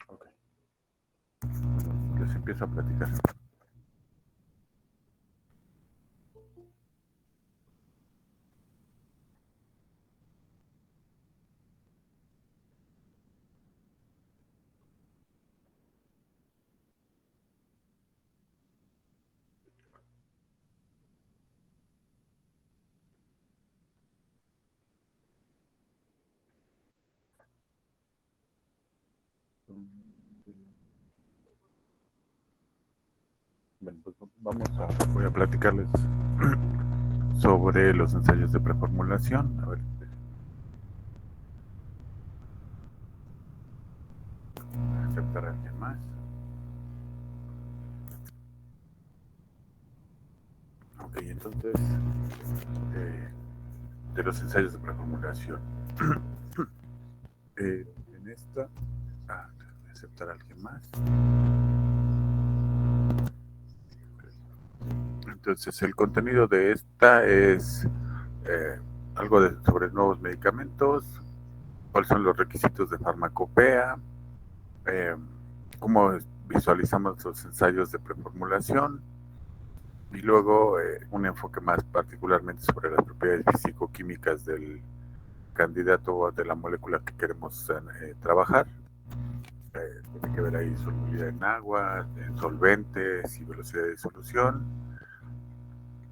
Ok, les empiezo a platicar. Bueno, pues voy a platicarles sobre los ensayos de preformulación. A ver, aceptar a alguien más. Ok, entonces, eh, de los ensayos de preformulación. En esta, aceptar a alguien más. Entonces, el contenido de esta es algo sobre nuevos medicamentos, cuáles son los requisitos de farmacopea, eh, cómo visualizamos los ensayos de preformulación y luego un enfoque más particularmente sobre las propiedades físico-químicas del candidato o de la molécula que queremos trabajar. Tiene que ver ahí solubilidad en agua, en solventes y velocidad de disolución.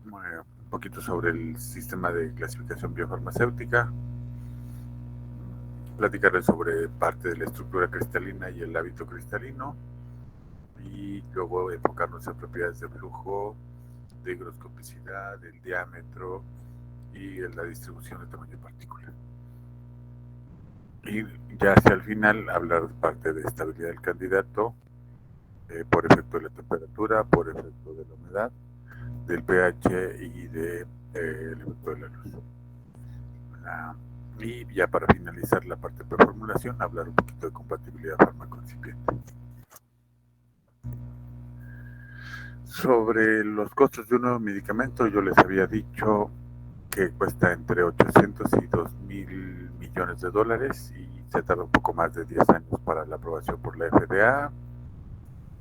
Un poquito sobre el sistema de clasificación biofarmacéutica, platicarles sobre parte de la estructura cristalina y el hábito cristalino, y luego enfocarnos en propiedades de flujo, de higroscopicidad, del diámetro y en la distribución de tamaño de partícula. Y ya hacia el final hablar parte de estabilidad del candidato por efecto de la temperatura, por efecto de la humedad, del pH y de el efecto de la luz. Y ya para finalizar la parte de preformulación, hablar un poquito de compatibilidad fármaco-excipiente. Sobre los costos de un nuevo medicamento, yo les había dicho que cuesta entre 800 y 2.000 millones de dólares y se tarda un poco más de 10 años para la aprobación por la FDA.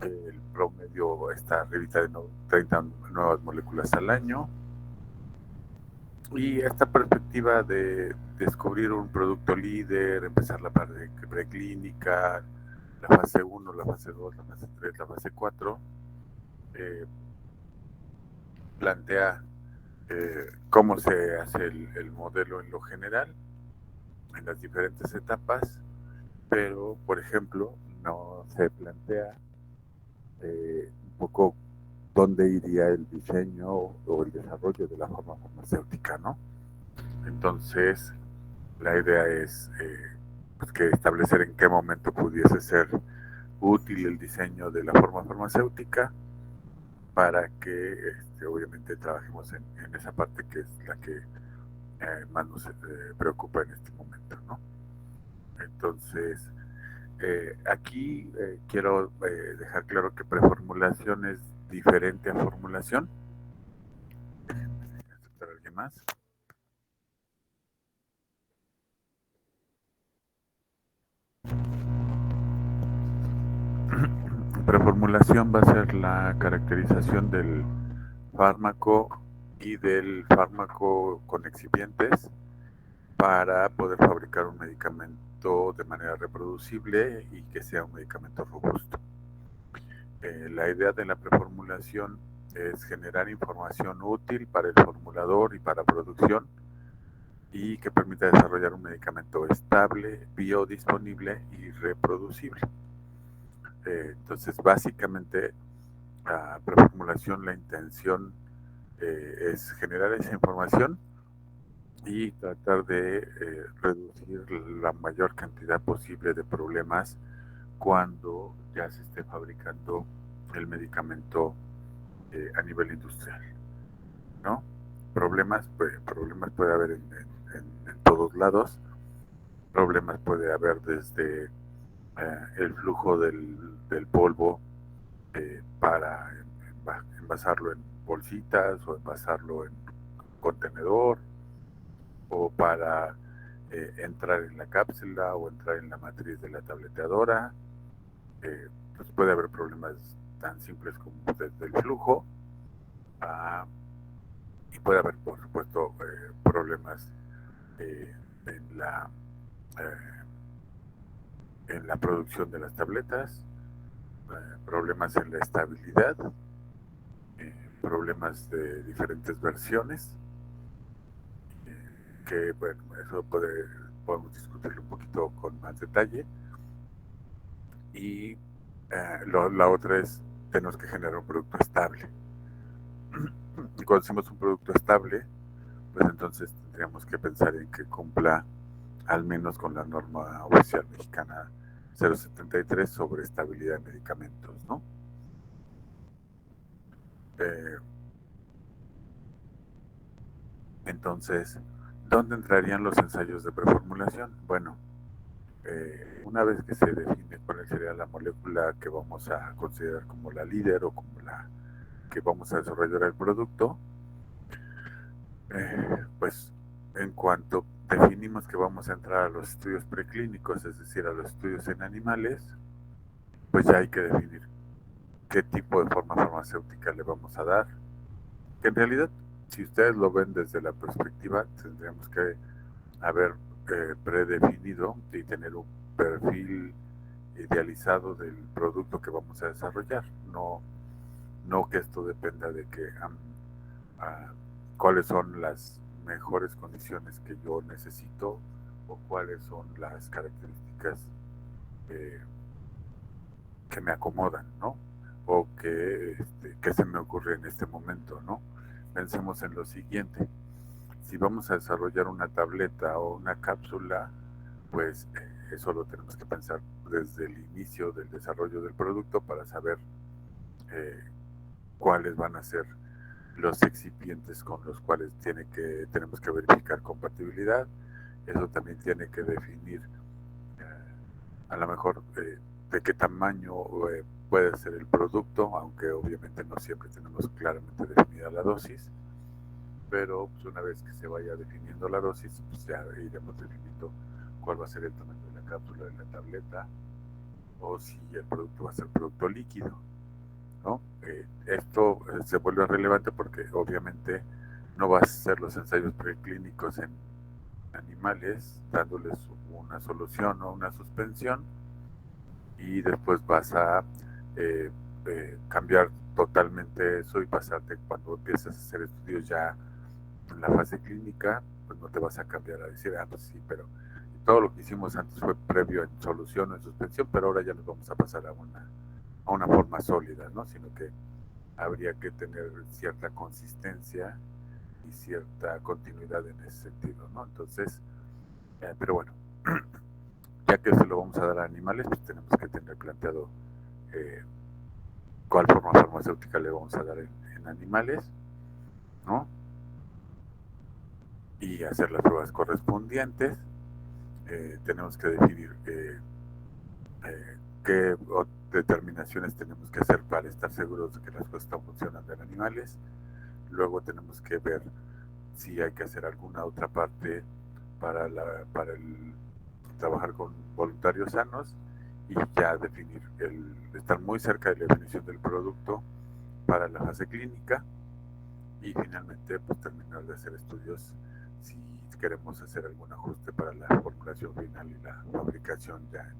El promedio está arriba de 30 nuevas moléculas al año. Y esta perspectiva de descubrir un producto líder, empezar la parte preclínica, la fase 1, la fase 2, la fase 3, la fase 4, plantea cómo se hace el modelo en lo general, en las diferentes etapas, pero, por ejemplo, no se plantea un poco dónde iría el diseño o el desarrollo de la forma farmacéutica, ¿no? Entonces, la idea es pues que establecer en qué momento pudiese ser útil el diseño de la forma farmacéutica para que obviamente trabajemos en esa parte que es la que más nos preocupa en este momento, ¿no? Entonces, aquí quiero dejar claro que preformulación es diferente a formulación. ¿Aceptar a alguien más? Preformulación va a ser la caracterización del fármaco y del fármaco con excipientes para poder fabricar un medicamento de manera reproducible y que sea un medicamento robusto. La idea de la preformulación es generar información útil para el formulador y para producción y que permita desarrollar un medicamento estable, biodisponible y reproducible. Entonces, básicamente, la preformulación, la intención es generar esa información y tratar de reducir la mayor cantidad posible de problemas cuando ya se esté fabricando el medicamento a nivel industrial, ¿no? Problemas puede haber en todos lados. Problemas puede haber desde el flujo del polvo para envasarlo en bolsitas o envasarlo en contenedor o para entrar en la cápsula o entrar en la matriz de la tableteadora. Pues puede haber problemas tan simples como desde el flujo y puede haber, por supuesto, problemas en la en la producción de las tabletas, problemas en la estabilidad, problemas de diferentes versiones, que bueno, eso podemos discutirlo un poquito con más detalle. Y la otra es, tenemos que generar un producto estable. Y cuando hacemos un producto estable, pues entonces tendríamos que pensar en que cumpla al menos con la norma oficial mexicana 073 sobre estabilidad de medicamentos, ¿no? Entonces, ¿dónde entrarían los ensayos de preformulación? Bueno, una vez que se define cuál sería la molécula que vamos a considerar como la líder o como la que vamos a desarrollar el producto, pues en cuanto definimos que vamos a entrar a los estudios preclínicos, es decir, a los estudios en animales, pues ya hay que definir qué tipo de forma farmacéutica le vamos a dar. Que en realidad, si ustedes lo ven desde la perspectiva, tendríamos que haber predefinido y tener un perfil idealizado del producto que vamos a desarrollar. No que esto dependa de que cuáles son las mejores condiciones que yo necesito o cuáles son las características que me acomodan, ¿no? O que se me ocurre en este momento, ¿no? Pensemos en lo siguiente. Si vamos a desarrollar una tableta o una cápsula, pues eso lo tenemos que pensar desde el inicio del desarrollo del producto para saber cuáles van a ser los excipientes con los cuales tenemos que verificar compatibilidad. Eso también tiene que definir a lo mejor de qué tamaño puede ser el producto, aunque obviamente no siempre tenemos claramente definida la dosis, pero pues, una vez que se vaya definiendo la dosis, pues ya iremos definiendo cuál va a ser el tamaño de la cápsula de la tableta o si el producto va a ser producto líquido, ¿no? Esto se vuelve relevante porque obviamente no vas a hacer los ensayos preclínicos en animales dándoles una solución o una suspensión y después vas a cambiar totalmente eso y pasarte cuando empiezas a hacer estudios ya en la fase clínica, pues no te vas a cambiar a decir, pues sí, pero todo lo que hicimos antes fue previo en solución o en suspensión, pero ahora ya nos vamos a pasar a una forma sólida, ¿no? Sino que habría que tener cierta consistencia y cierta continuidad en ese sentido, ¿no? Entonces, pero bueno, ya que se lo vamos a dar a animales, pues tenemos que tener planteado cuál forma farmacéutica le vamos a dar en animales, ¿no? Y hacer las pruebas correspondientes. Tenemos que definir qué determinaciones tenemos que hacer para estar seguros de que las cosas están funcionando en animales. Luego tenemos que ver si hay que hacer alguna otra parte para trabajar con voluntarios sanos y ya definir estar muy cerca de la definición del producto para la fase clínica y finalmente pues terminar de hacer estudios si queremos hacer algún ajuste para la formulación final y la fabricación ya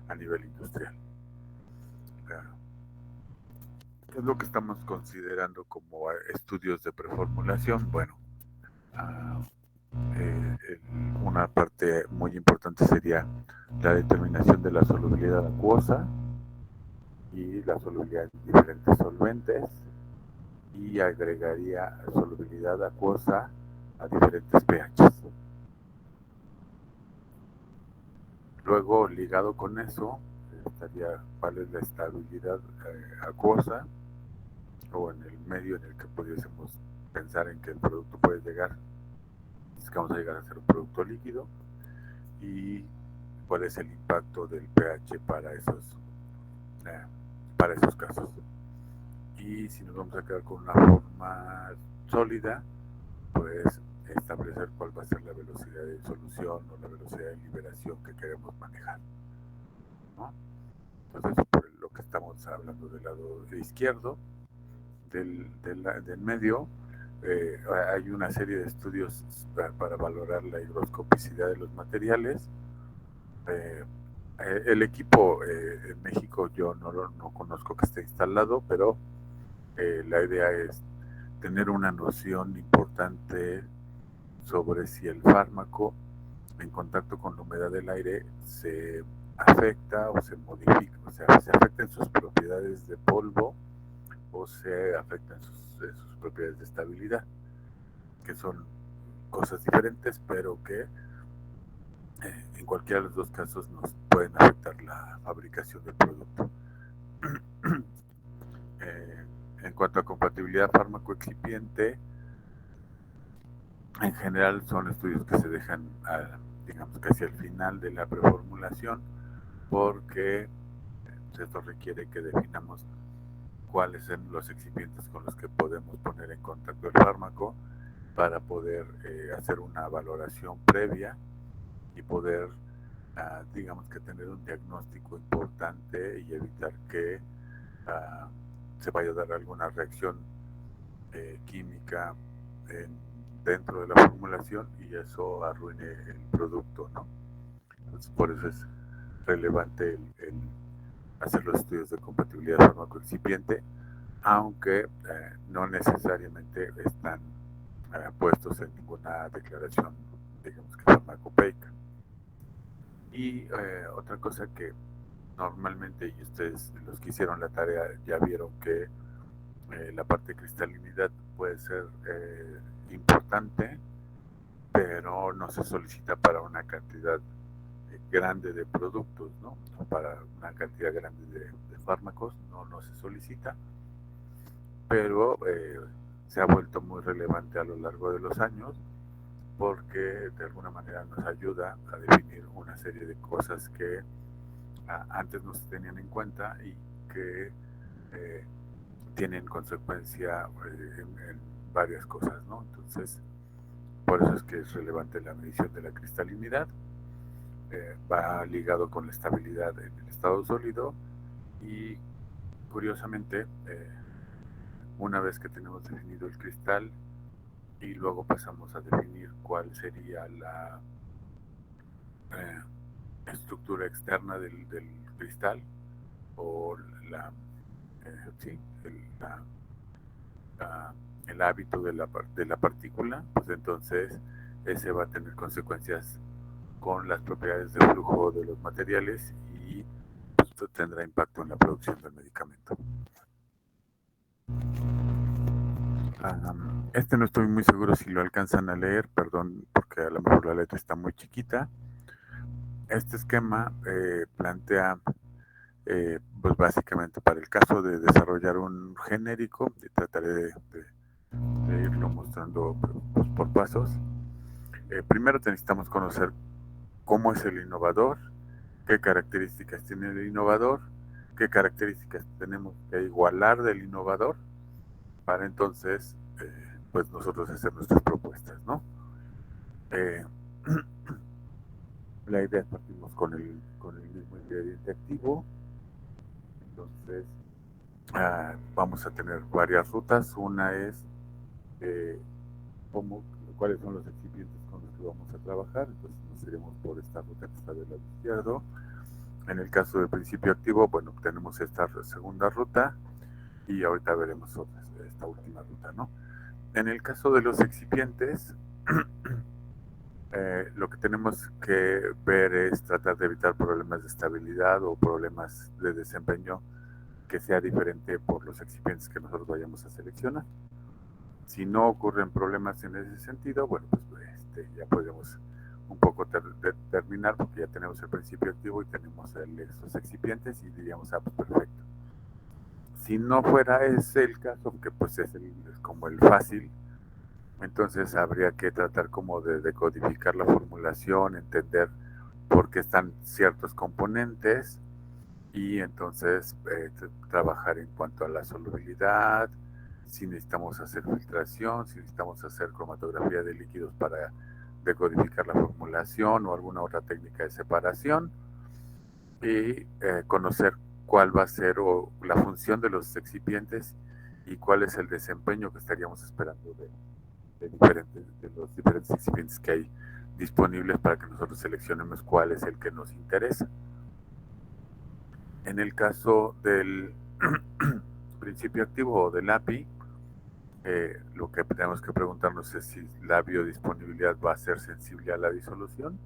a nivel industrial. ¿Qué es lo que estamos considerando como estudios de preformulación? Bueno, una parte muy importante sería la determinación de la solubilidad acuosa y la solubilidad en diferentes solventes, y agregaría solubilidad acuosa a diferentes pHs. Luego, ligado con eso, estaría cuál es la estabilidad acuosa, o en el medio en el que pudiésemos pensar en que el producto puede llegar, es que vamos a llegar a ser un producto líquido, y cuál es el impacto del pH para esos casos. Y si nos vamos a quedar con una forma sólida, pues establecer cuál va a ser la velocidad de disolución o la velocidad de liberación que queremos manejar, ¿no? Entonces, por lo que estamos hablando del lado izquierdo, del medio, hay una serie de estudios para valorar la higroscopicidad de los materiales. El equipo en México yo no conozco que esté instalado, pero la idea es tener una noción importante sobre si el fármaco en contacto con la humedad del aire se afecta o se modifica, o sea, se afecta en sus propiedades de polvo o se afecta en sus propiedades de estabilidad, que son cosas diferentes, pero que en cualquiera de los dos casos nos pueden afectar la fabricación del producto. En cuanto a compatibilidad fármaco-excipiente, en general son estudios que se dejan, digamos, casi al final de la preformulación, porque esto requiere que definamos cuáles son los excipientes con los que podemos poner en contacto el fármaco para poder hacer una valoración previa y poder, digamos, que tener un diagnóstico importante y evitar que se vaya a dar alguna reacción química dentro de la formulación y eso arruine el producto, ¿no? Entonces, por eso es relevante el hacer los estudios de compatibilidad fármaco-excipiente, aunque no necesariamente están puestos en ninguna declaración, digamos, que farmacopeica. Y otra cosa que normalmente, y ustedes los que hicieron la tarea ya vieron que la parte de cristalinidad puede ser importante, pero no se solicita para una cantidad grande de productos, ¿no? Para una cantidad grande de fármacos no se solicita, pero se ha vuelto muy relevante a lo largo de los años porque de alguna manera nos ayuda a definir una serie de cosas que antes no se tenían en cuenta y que tienen consecuencia en varias cosas, ¿no? Entonces, por eso es que es relevante la medición de la cristalinidad. Va ligado con la estabilidad en el estado sólido y curiosamente una vez que tenemos definido el cristal y luego pasamos a definir cuál sería la estructura externa del cristal o sí, el hábito de la partícula, pues entonces ese va a tener consecuencias con las propiedades de flujo de los materiales y pues, tendrá impacto en la producción del medicamento. Este no estoy muy seguro si lo alcanzan a leer, perdón, porque a lo mejor la letra está muy chiquita. Este esquema plantea, pues básicamente para el caso de desarrollar un genérico, y trataré de irlo mostrando pues, por pasos. Primero necesitamos conocer cómo es el innovador, qué características tiene el innovador, qué características tenemos que igualar del innovador para entonces pues nosotros hacer nuestras propuestas, ¿no? La idea es partimos con el mismo ingrediente activo, entonces vamos a tener varias rutas. Una es eh, cómo, cuáles son los excipientes con los que vamos a trabajar. Entonces nos iremos por esta ruta que está del lado izquierdo. En el caso del principio activo, bueno, tenemos esta segunda ruta y ahorita veremos esta última ruta, ¿no? En el caso de los excipientes, lo que tenemos que ver es tratar de evitar problemas de estabilidad o problemas de desempeño que sea diferente por los excipientes que nosotros vayamos a seleccionar. Si no ocurren problemas en ese sentido, bueno, pues ya podemos un poco terminar porque ya tenemos el principio activo y tenemos esos excipientes y diríamos, pues perfecto. Si no fuera ese el caso, que pues es como el fácil, entonces habría que tratar como de decodificar la formulación, entender por qué están ciertos componentes y entonces trabajar en cuanto a la solubilidad, si necesitamos hacer filtración, si necesitamos hacer cromatografía de líquidos para decodificar la formulación o alguna otra técnica de separación y conocer cuál va a ser la función de los excipientes y cuál es el desempeño que estaríamos esperando de los diferentes excipientes que hay disponibles para que nosotros seleccionemos cuál es el que nos interesa. En el caso del principio activo o del API, lo que tenemos que preguntarnos es si la biodisponibilidad va a ser sensible a la disolución.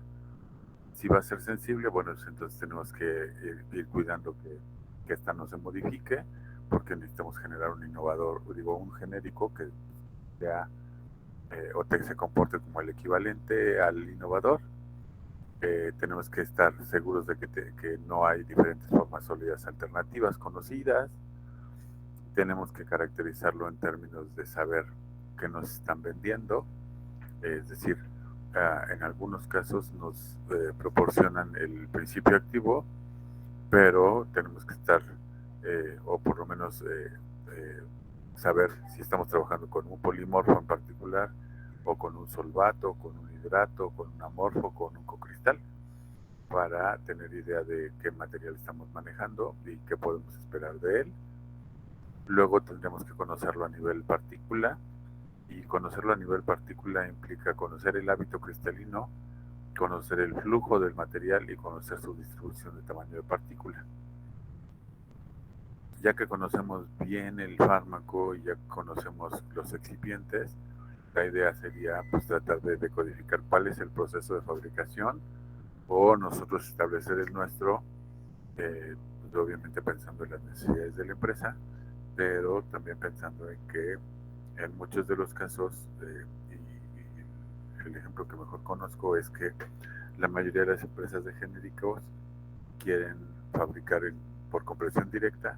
Si va a ser sensible, bueno, entonces tenemos que ir cuidando que esta no se modifique, porque necesitamos generar un innovador, digo, un genérico que sea o que se comporte como el equivalente al innovador. Tenemos que estar seguros de que no hay diferentes formas sólidas alternativas conocidas. Tenemos que caracterizarlo en términos de saber qué nos están vendiendo, es decir, en algunos casos nos proporcionan el principio activo, pero tenemos que estar, o por lo menos saber si estamos trabajando con un polimorfo en particular, o con un solvato, con un hidrato, con un amorfo, con un cocristal, para tener idea de qué material estamos manejando y qué podemos esperar de él. Luego tendremos que conocerlo a nivel partícula, y conocerlo a nivel partícula implica conocer el hábito cristalino, conocer el flujo del material y conocer su distribución de tamaño de partícula. Ya que conocemos bien el fármaco y ya conocemos los excipientes, la idea sería pues tratar de decodificar cuál es el proceso de fabricación o nosotros establecer el nuestro, pues, obviamente pensando en las necesidades de la empresa, pero también pensando en que en muchos de los casos, y el ejemplo que mejor conozco es que la mayoría de las empresas de genéricos quieren fabricar por compresión directa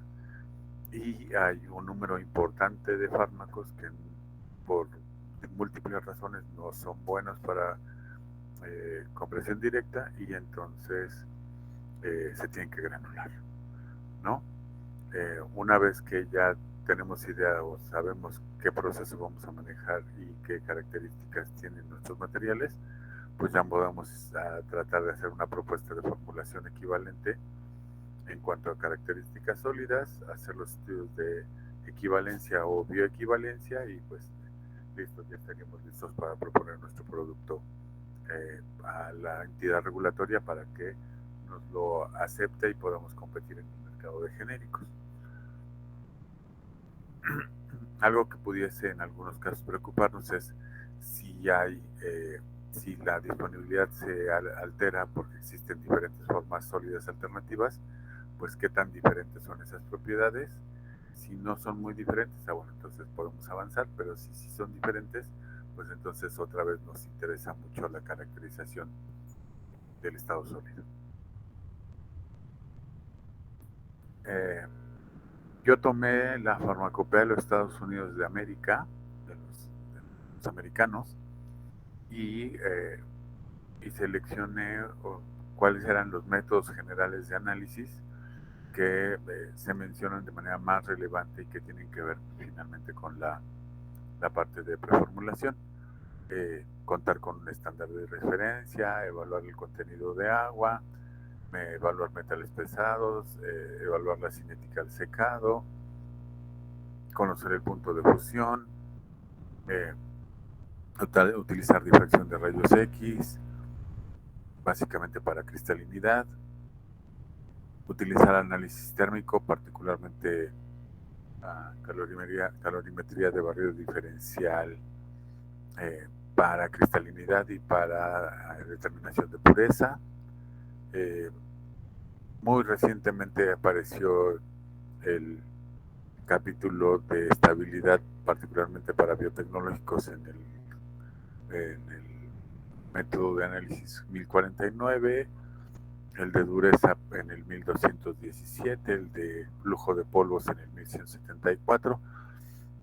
y hay un número importante de fármacos que por múltiples razones no son buenos para compresión directa y entonces se tienen que granular, ¿no? Una vez que ya tenemos idea o sabemos qué proceso vamos a manejar y qué características tienen nuestros materiales, pues ya podemos tratar de hacer una propuesta de formulación equivalente en cuanto a características sólidas, hacer los estudios de equivalencia o bioequivalencia y pues listo, ya estaríamos listos para proponer nuestro producto a la entidad regulatoria para que nos lo acepte y podamos competir en el mercado de genéricos. Algo que pudiese en algunos casos preocuparnos es si la disponibilidad se altera porque existen diferentes formas sólidas alternativas, pues qué tan diferentes son esas propiedades. Si no son muy diferentes, bueno, entonces podemos avanzar, pero si son diferentes, pues entonces otra vez nos interesa mucho la caracterización del estado sólido. Yo tomé la farmacopea de los Estados Unidos de América, de los americanos, y seleccioné cuáles eran los métodos generales de análisis que se mencionan de manera más relevante y que tienen que ver finalmente con la parte de preformulación. Contar con un estándar de referencia, evaluar el contenido de agua, evaluar metales pesados, evaluar la cinética al secado, conocer el punto de fusión, eh, utilizar difracción de rayos X, básicamente para cristalinidad, utilizar análisis térmico, particularmente calorimetría de barrido diferencial para cristalinidad y para determinación de pureza. Muy recientemente apareció el capítulo de estabilidad, particularmente para biotecnológicos en el método de análisis 1049, el de dureza en el 1217, el de flujo de polvos en el 1174.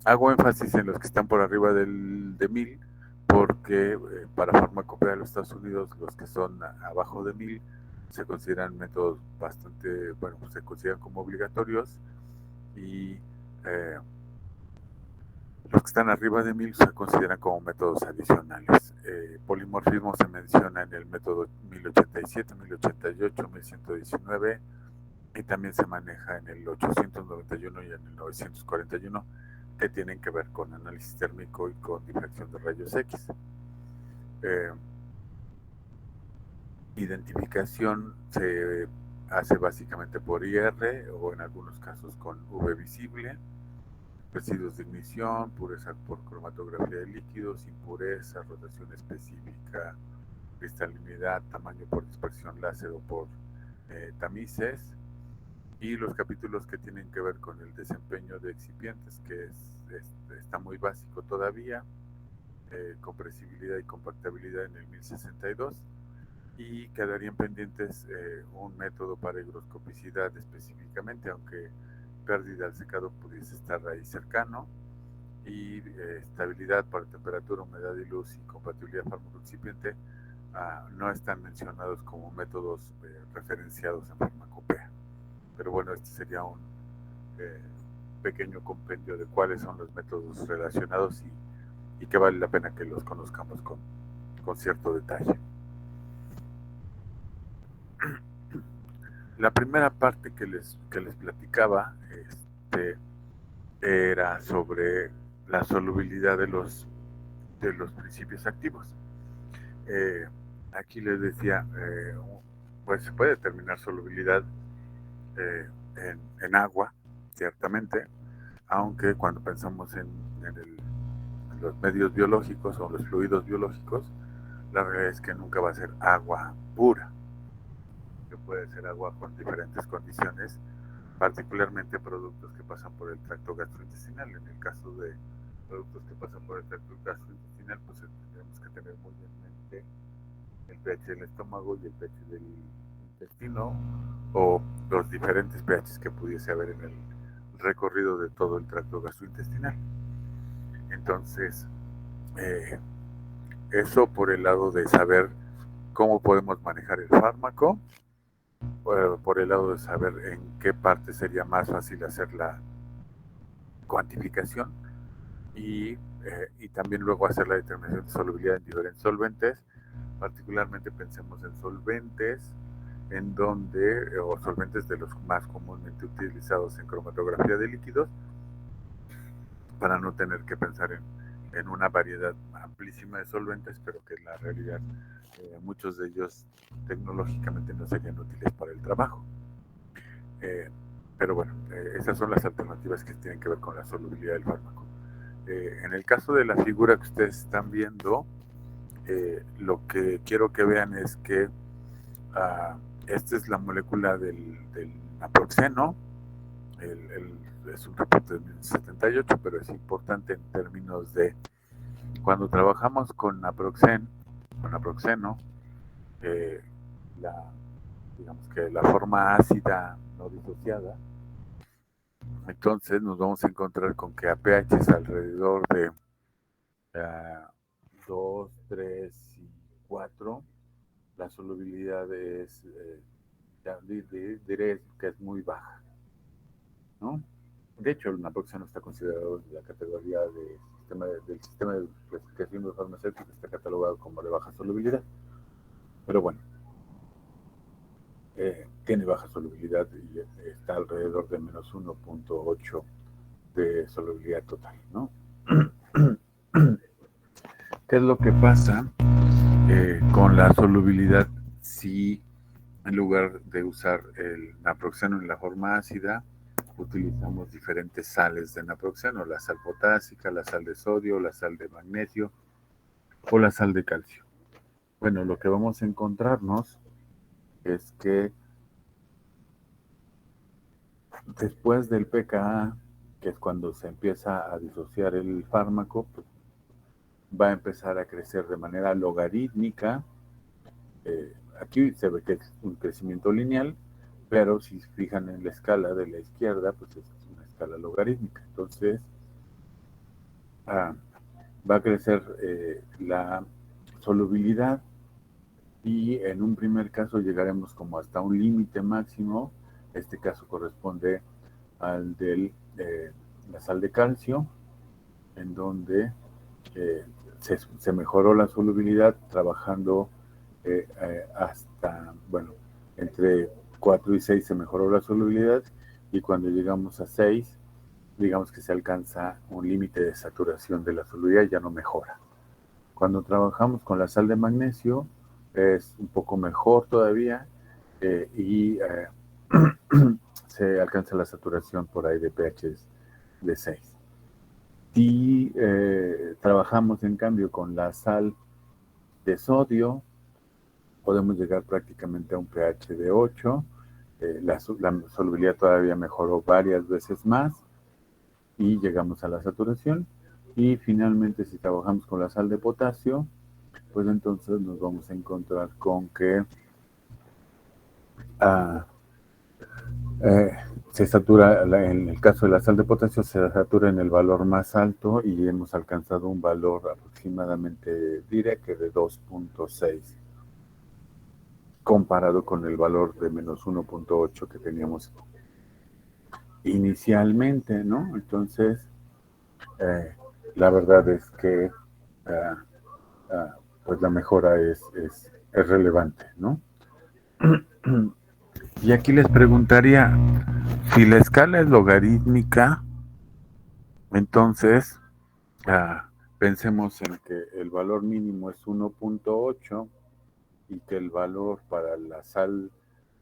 Hago énfasis en los que están por arriba de 1000 porque para farmacopea de los Estados Unidos los que son abajo de 1000 se consideran métodos bastante, bueno, pues se consideran como obligatorios, y los que están arriba de 1000 se consideran como métodos adicionales. Polimorfismo se menciona en el método 1087, 1088, 1119, y también se maneja en el 891 y en el 941, que tienen que ver con análisis térmico y con difracción de rayos X. Identificación se hace básicamente por IR o en algunos casos con V visible. Residuos de ignición, pureza por cromatografía de líquidos, impureza, rotación específica, cristalinidad, tamaño por dispersión láser o por tamices, y los capítulos que tienen que ver con el desempeño de excipientes, que está muy básico todavía, compresibilidad y compactabilidad en el 1062, y quedarían pendientes un método para higroscopicidad específicamente, aunque pérdida al secado pudiese estar ahí cercano, y estabilidad para temperatura, humedad y luz y compatibilidad farmacoexcipiente no están mencionados como métodos referenciados en farmacopea. Pero bueno, este sería un pequeño compendio de cuáles son los métodos relacionados y que vale la pena que los conozcamos con cierto detalle. La primera parte que les platicaba era sobre la solubilidad de los principios activos. Aquí les decía, pues se puede determinar solubilidad en agua, ciertamente, aunque cuando pensamos en los medios biológicos o los fluidos biológicos, la realidad es que nunca va a ser agua pura, que puede ser agua con diferentes condiciones, particularmente productos que pasan por el tracto gastrointestinal. En el caso de productos que pasan por el tracto gastrointestinal, pues tendremos que tener muy en mente el pH del estómago y el pH del intestino, o los diferentes pHs que pudiese haber en el recorrido de todo el tracto gastrointestinal. Entonces, eso por el lado de saber cómo podemos manejar el fármaco, por el lado de saber en qué parte sería más fácil hacer la cuantificación, y también luego hacer la determinación de solubilidad en diferentes solventes. Particularmente pensemos en solventes en donde, o solventes de los más comúnmente utilizados en cromatografía de líquidos, para no tener que pensar en una variedad amplísima de solventes, pero que en la realidad muchos de ellos tecnológicamente no serían útiles para el trabajo. Pero bueno, esas son las alternativas que tienen que ver con la solubilidad del fármaco. En el caso de la figura que ustedes están viendo, lo que quiero que vean es que esta es la molécula del naproxeno. Es un reporte de 1978, pero es importante en términos de cuando trabajamos con naproxeno, digamos que la forma ácida no disociada, entonces nos vamos a encontrar con que a pHs alrededor de 2, 3 y 4, la solubilidad es, diré que es muy baja, ¿no? De hecho, el naproxeno está considerado en la categoría del sistema de clasificación de farmacéuticos, está catalogado como de baja solubilidad. Pero bueno, tiene baja solubilidad y está alrededor de menos 1.8 de solubilidad total, ¿no? ¿Qué es lo que pasa con la solubilidad? Si en lugar de usar el naproxeno en la forma ácida, utilizamos diferentes sales de naproxeno, la sal potásica, la sal de sodio, la sal de magnesio o la sal de calcio. Bueno, lo que vamos a encontrarnos es que después del pKa, que es cuando se empieza a disociar el fármaco, pues, va a empezar a crecer de manera logarítmica. Aquí se ve que es un crecimiento lineal, pero si se fijan en la escala de la izquierda, pues es una escala logarítmica. Entonces, va a crecer la solubilidad y en un primer caso llegaremos como hasta un límite máximo. Este caso corresponde al de la sal de calcio, en donde se mejoró la solubilidad trabajando hasta, bueno, entre 4 y 6 se mejoró la solubilidad, y cuando llegamos a 6, digamos que se alcanza un límite de saturación de la solubilidad y ya no mejora. Cuando trabajamos con la sal de magnesio es un poco mejor todavía, y se alcanza la saturación por ahí de pH de 6. Si trabajamos en cambio con la sal de sodio, podemos llegar prácticamente a un pH de 8. La solubilidad todavía mejoró varias veces más y llegamos a la saturación. Y finalmente, si trabajamos con la sal de potasio, pues entonces nos vamos a encontrar con que se satura, en el caso de la sal de potasio, se satura en el valor más alto y hemos alcanzado un valor aproximadamente, diré que de 2.6, comparado con el valor de menos 1.8 que teníamos inicialmente, ¿no? Entonces, la verdad es que pues la mejora es relevante, ¿no? Y aquí les preguntaría, si la escala es logarítmica, entonces pensemos en que el valor mínimo es 1.8 y que el valor para la sal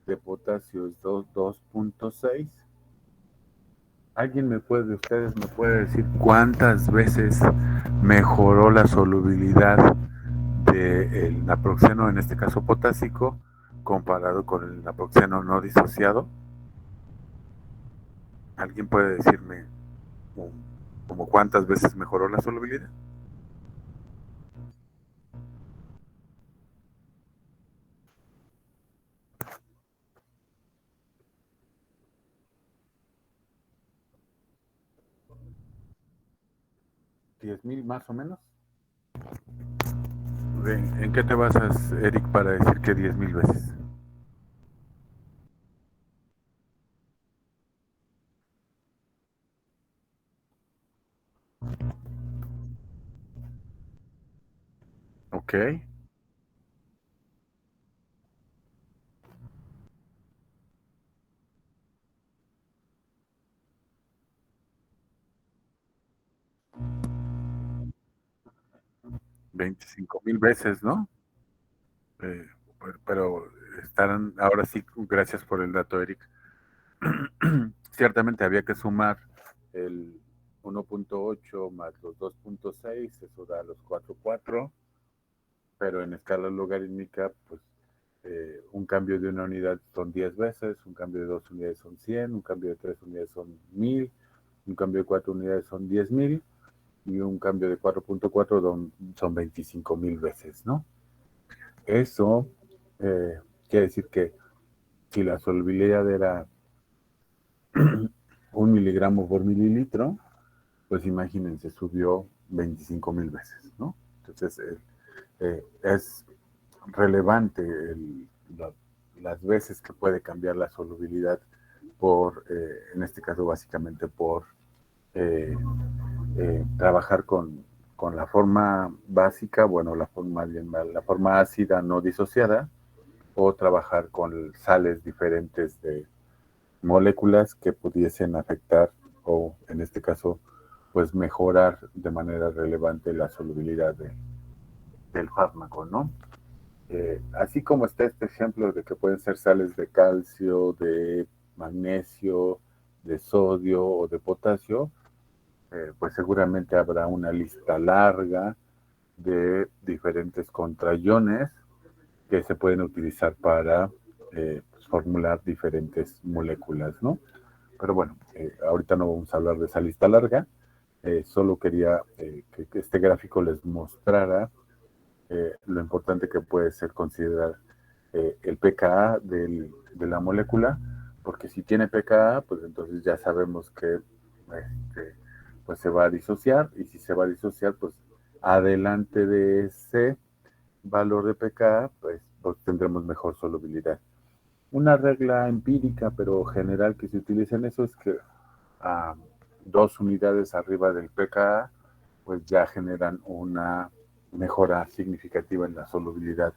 de potasio es 2.6. ¿Alguien de ustedes me puede decir cuántas veces mejoró la solubilidad del naproxeno, en este caso potásico, comparado con el naproxeno no disociado? ¿Alguien puede decirme como cuántas veces mejoró la solubilidad? ¿10,000 más o menos? ¿En qué te basas, Eric, para decir que 10,000 veces? Ok. 25,000 veces, ¿no? Eh, pero estarán, ahora sí, gracias por el dato, Eric. Ciertamente había que sumar el 1.8 más los 2.6, eso da los 4.4, pero en escala logarítmica, pues un cambio de una unidad son 10 veces, un cambio de 2 unidades son 100, un cambio de 3 unidades son 1000, un cambio de 4 unidades son 10,000 y un cambio de 4.4 son 25,000 veces, ¿no? Eso quiere decir que si la solubilidad era 1 miligramo por mililitro, pues imagínense, subió 25,000 veces, ¿no? Entonces, es relevante la, las veces que puede cambiar la solubilidad por, en este caso, básicamente por eh, trabajar con la forma básica, bueno, la forma, la forma ácida no disociada, o trabajar con sales diferentes de moléculas que pudiesen afectar o, en este caso, pues mejorar de manera relevante la solubilidad del fármaco, ¿no? Así como está este ejemplo de que pueden ser sales de calcio, de magnesio, de sodio o de potasio, pues seguramente habrá una lista larga de diferentes contrayones que se pueden utilizar para pues, formular diferentes moléculas, ¿no? Pero bueno, ahorita no vamos a hablar de esa lista larga, solo quería que este gráfico les mostrara lo importante que puede ser considerar el pKa de la molécula, porque si tiene pKa, pues entonces ya sabemos que pues se va a disociar, y si se va a disociar, pues adelante de ese valor de pKa, pues tendremos mejor solubilidad. Una regla empírica, pero general, que se utiliza en eso es que a 2 unidades arriba del pKa, pues ya generan una mejora significativa en la solubilidad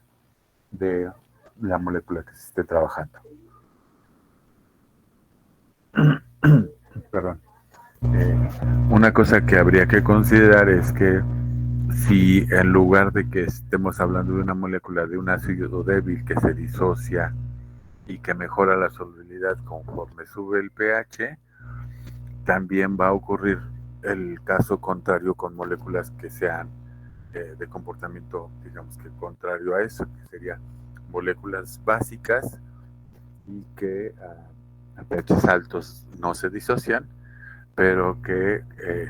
de la molécula que se esté trabajando. Perdón. Una cosa que habría que considerar es que si en lugar de que estemos hablando de una molécula de un ácido débil que se disocia y que mejora la solubilidad conforme sube el pH, también va a ocurrir el caso contrario con moléculas que sean de comportamiento, digamos que contrario a eso, que serían moléculas básicas y que a pHs altos no se disocian, pero que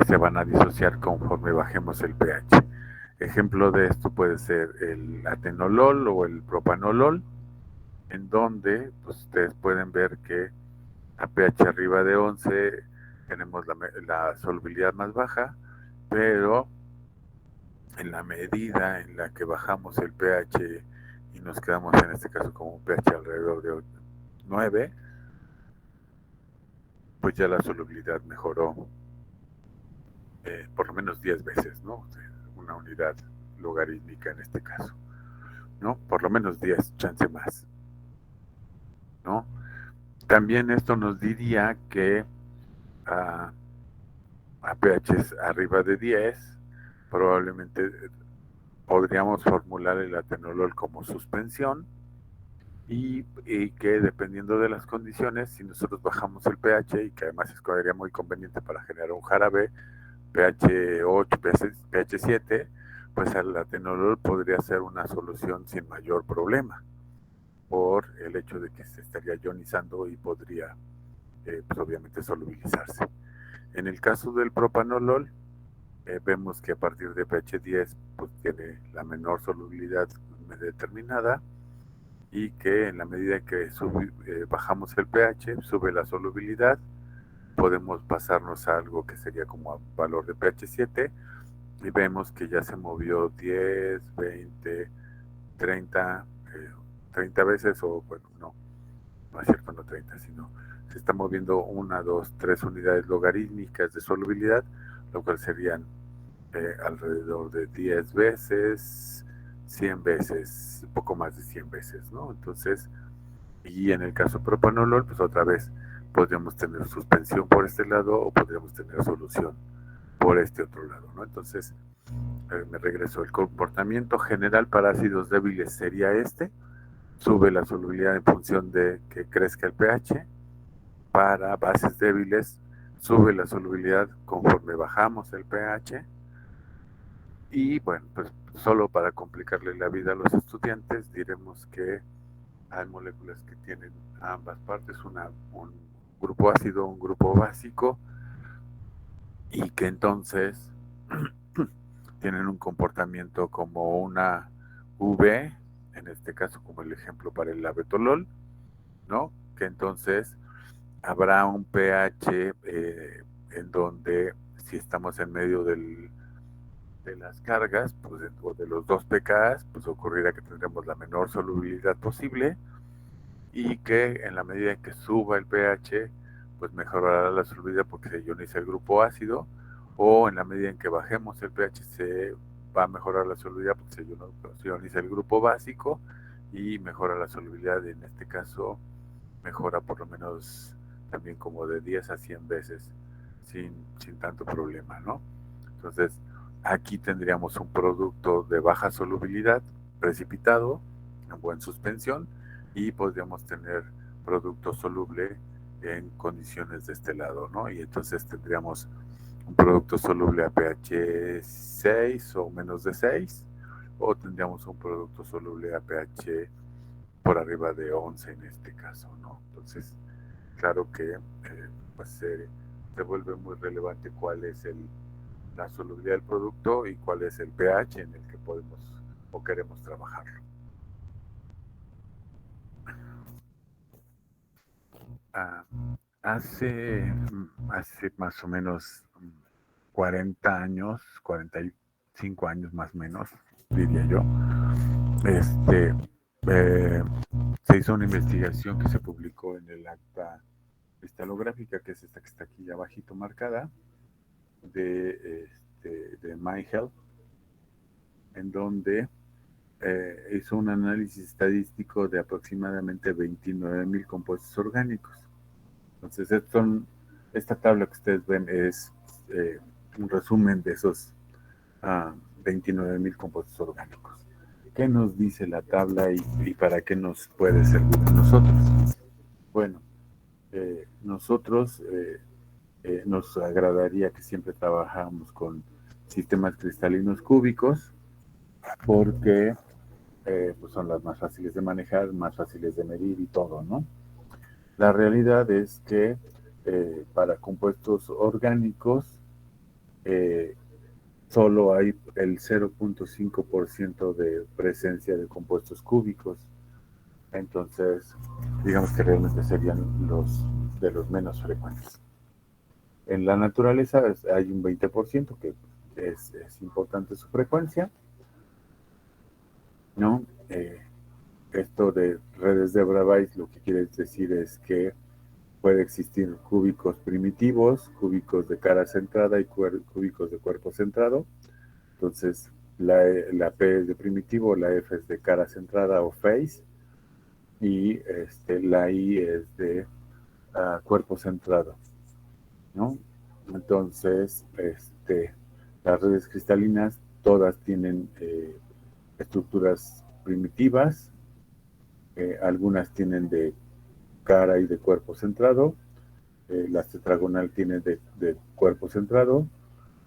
se van a disociar conforme bajemos el pH. Ejemplo de esto puede ser el atenolol o el propanolol, en donde pues, ustedes pueden ver que a pH arriba de 11 tenemos la solubilidad más baja, pero en la medida en la que bajamos el pH y nos quedamos en este caso con un pH alrededor de 9, pues ya la solubilidad mejoró por lo menos 10 veces, ¿no? Una unidad logarítmica en este caso, ¿no? Por lo menos 10, chance más, ¿no? También esto nos diría que a pHs arriba de 10 probablemente podríamos formular el atenolol como suspensión y que dependiendo de las condiciones, si nosotros bajamos el pH y que además sería muy conveniente para generar un jarabe pH 8, pH 7, pues el atenolol podría ser una solución sin mayor problema por el hecho de que se estaría ionizando y podría pues obviamente solubilizarse. En el caso del propanolol, vemos que a partir de pH 10 pues tiene la menor solubilidad determinada y que en la medida que bajamos el pH, sube la solubilidad, podemos pasarnos a algo que sería como a valor de pH 7 y vemos que ya se movió 10, 20, 30, 30 veces, o bueno, no es cierto, no 30, sino se está moviendo 1, 2, 3 unidades logarítmicas de solubilidad, lo cual serían alrededor de 10 veces, 100 veces, un poco más de 100 veces, ¿no? Entonces, y en el caso propanolol, pues otra vez podríamos tener suspensión por este lado o podríamos tener solución por este otro lado, ¿no? Entonces, me regreso. El comportamiento general para ácidos débiles sería este: sube la solubilidad en función de que crezca el pH. Para bases débiles, sube la solubilidad conforme bajamos el pH. Y bueno, pues solo para complicarle la vida a los estudiantes, diremos que hay moléculas que tienen ambas partes, un grupo ácido, un grupo básico, y que entonces tienen un comportamiento como una V, en este caso como el ejemplo para el abetolol, ¿no? Que entonces habrá un pH en donde si estamos en medio de las cargas, pues, o de los dos pKs, pues ocurrirá que tendremos la menor solubilidad posible y que en la medida en que suba el pH, pues mejorará la solubilidad porque se ioniza el grupo ácido, o en la medida en que bajemos el pH se va a mejorar la solubilidad porque se ioniza el grupo básico y mejora la solubilidad. En este caso mejora por lo menos también como de 10 a 100 veces sin tanto problema, ¿no? Entonces, aquí tendríamos un producto de baja solubilidad, precipitado, en buena suspensión, y podríamos tener producto soluble en condiciones de este lado, ¿no? Y entonces tendríamos un producto soluble a pH 6 o menos de 6, o tendríamos un producto soluble a pH por arriba de 11 en este caso, ¿no? Entonces, claro que pues se vuelve muy relevante cuál es la solubilidad del producto y cuál es el pH en el que podemos o queremos trabajarlo. Ah, hace más o menos 40 años, 45 años más o menos, diría yo, este, eh, se hizo una investigación que se publicó en el acta cristalográfica, que es esta que está aquí abajito marcada, de My Health, en donde hizo un análisis estadístico de aproximadamente 29,000 compuestos orgánicos. Entonces, esta tabla que ustedes ven es un resumen de esos 29,000 compuestos orgánicos. ¿Qué nos dice la tabla y para qué nos puede servir a nosotros? Bueno, nosotros nos agradaría que siempre trabajáramos con sistemas cristalinos cúbicos porque pues son las más fáciles de manejar, más fáciles de medir y todo, ¿no? La realidad es que para compuestos orgánicos solo hay el 0.5% de presencia de compuestos cúbicos. Entonces, digamos que realmente serían de los menos frecuentes. En la naturaleza hay un 20% que es importante su frecuencia, ¿no? Esto de redes de Bravais lo que quiere decir es que puede existir cúbicos primitivos, cúbicos de cara centrada y cúbicos de cuerpo centrado. Entonces, la P es de primitivo, la F es de cara centrada o face, y la I es de cuerpo centrado, ¿no? Entonces, las redes cristalinas todas tienen estructuras primitivas, algunas tienen de cara y de cuerpo centrado, la tetragonal tiene de cuerpo centrado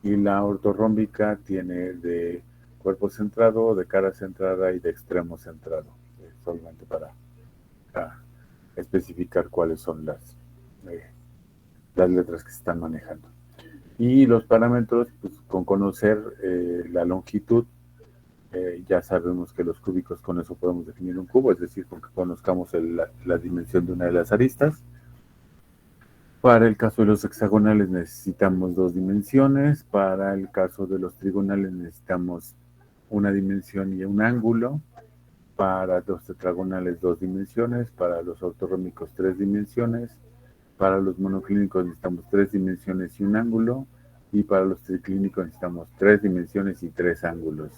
y la ortorrómbica tiene de cuerpo centrado, de cara centrada y de extremo centrado, solamente para especificar cuáles son las letras que se están manejando. Y los parámetros, pues con conocer la longitud, ya sabemos que los cúbicos con eso podemos definir un cubo, es decir, con que conozcamos la dimensión de una de las aristas. Para el caso de los hexagonales necesitamos 2 dimensiones, para el caso de los trigonales necesitamos una dimensión y un ángulo, para los tetragonales 2 dimensiones, para los ortorrómicos 3 dimensiones, para los monoclínicos necesitamos 3 dimensiones y un ángulo, y para los triclínicos necesitamos 3 dimensiones y 3 ángulos.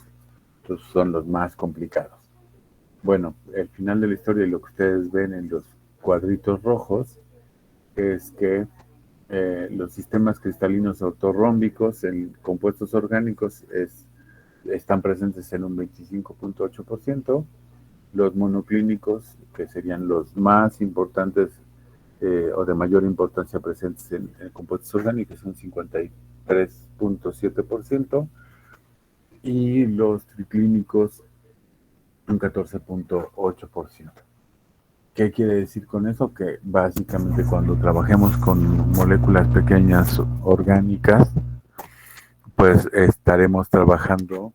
Estos son los más complicados. Bueno, el final de la historia y lo que ustedes ven en los cuadritos rojos es que los sistemas cristalinos ortorrómbicos en compuestos orgánicos están presentes en un 25.8%, los monoclínicos, que serían los más importantes o de mayor importancia presentes en compuestos orgánicos, son 53.7%, y los triclínicos un 14.8%. ¿Qué quiere decir con eso? Que básicamente cuando trabajemos con moléculas pequeñas orgánicas, pues estaremos trabajando,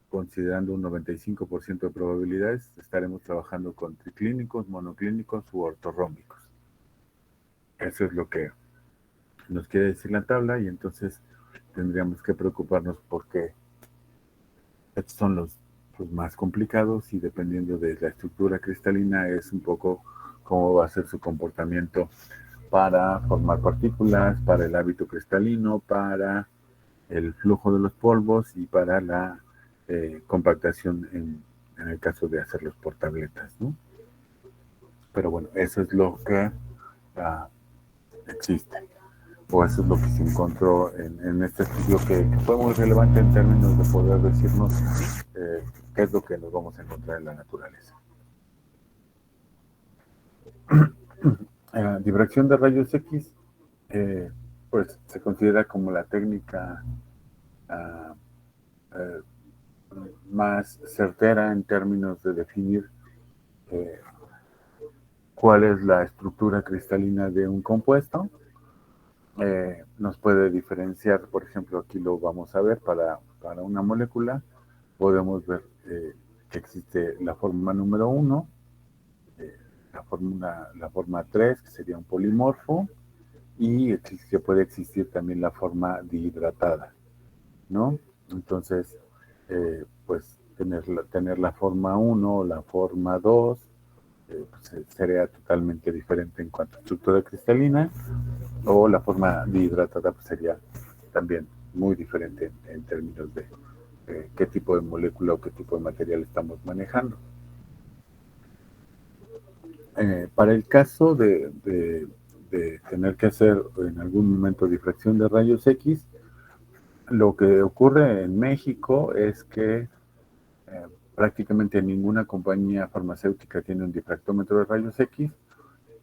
considerando un 95% de probabilidades, estaremos trabajando con triclínicos, monoclínicos u ortorrómbicos. Eso es lo que nos quiere decir la tabla, y entonces tendríamos que preocuparnos porque estos son los más complicados, y dependiendo de la estructura cristalina es un poco cómo va a ser su comportamiento para formar partículas, para el hábito cristalino, para el flujo de los polvos y para la compactación en el caso de hacerlos por tabletas, ¿no? Pero bueno, eso es lo que existe. o eso es lo que se encontró en este estudio que fue muy relevante en términos de poder decirnos qué es lo que nos vamos a encontrar en la naturaleza. Difracción de rayos X, pues se considera como la técnica uh, más certera en términos de definir cuál es la estructura cristalina de un compuesto. Nos puede diferenciar, por ejemplo, aquí lo vamos a ver para una molécula, podemos ver que existe la forma número 1, la forma 3, que sería un polimorfo, y que puede existir también la forma dihidratada, ¿no? Entonces, pues tener la forma 1 o la forma 2 pues, sería totalmente diferente en cuanto a estructura cristalina, o la forma dihidratada pues, sería también muy diferente en términos de qué tipo de molécula o qué tipo de material estamos manejando. Para el caso de tener que hacer en algún momento difracción de rayos X, lo que ocurre en México es que prácticamente ninguna compañía farmacéutica tiene un difractómetro de rayos X,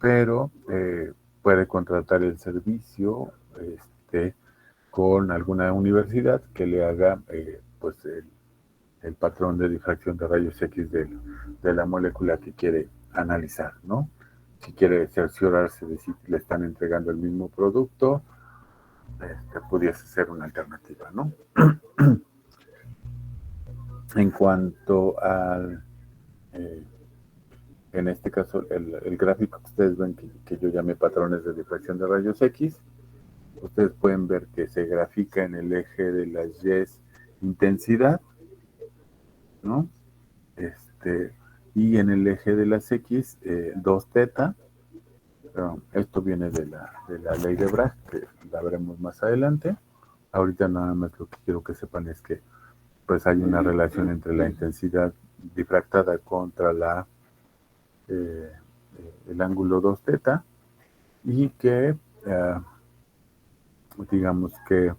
pero puede contratar el servicio con alguna universidad que le haga pues el patrón de difracción de rayos X de la molécula que quiere analizar, ¿no? Si quiere cerciorarse de si le están entregando el mismo producto, pudiese ser una alternativa, ¿no? En cuanto al, en este caso, el gráfico que ustedes ven que yo llamé patrones de difracción de rayos X, ustedes pueden ver que se grafica en el eje de las Y's intensidad, ¿no? Y en el eje de las X, 2 teta. Esto viene de la ley de Bragg, que la veremos más adelante. Ahorita nada más lo que quiero que sepan es que pues hay una relación entre la intensidad difractada contra el ángulo 2 teta, y que digamos que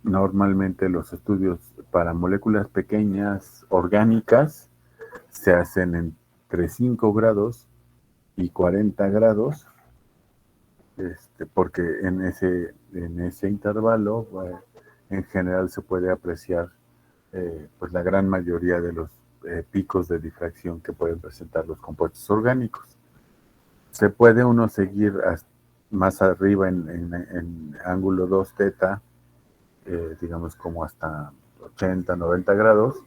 normalmente los estudios para moléculas pequeñas orgánicas se hacen entre 5 grados y 40 grados, porque en ese intervalo en general se puede apreciar pues la gran mayoría de los picos de difracción que pueden presentar los compuestos orgánicos. Se puede uno seguir más arriba en ángulo 2 teta, digamos como hasta 80, 90 grados,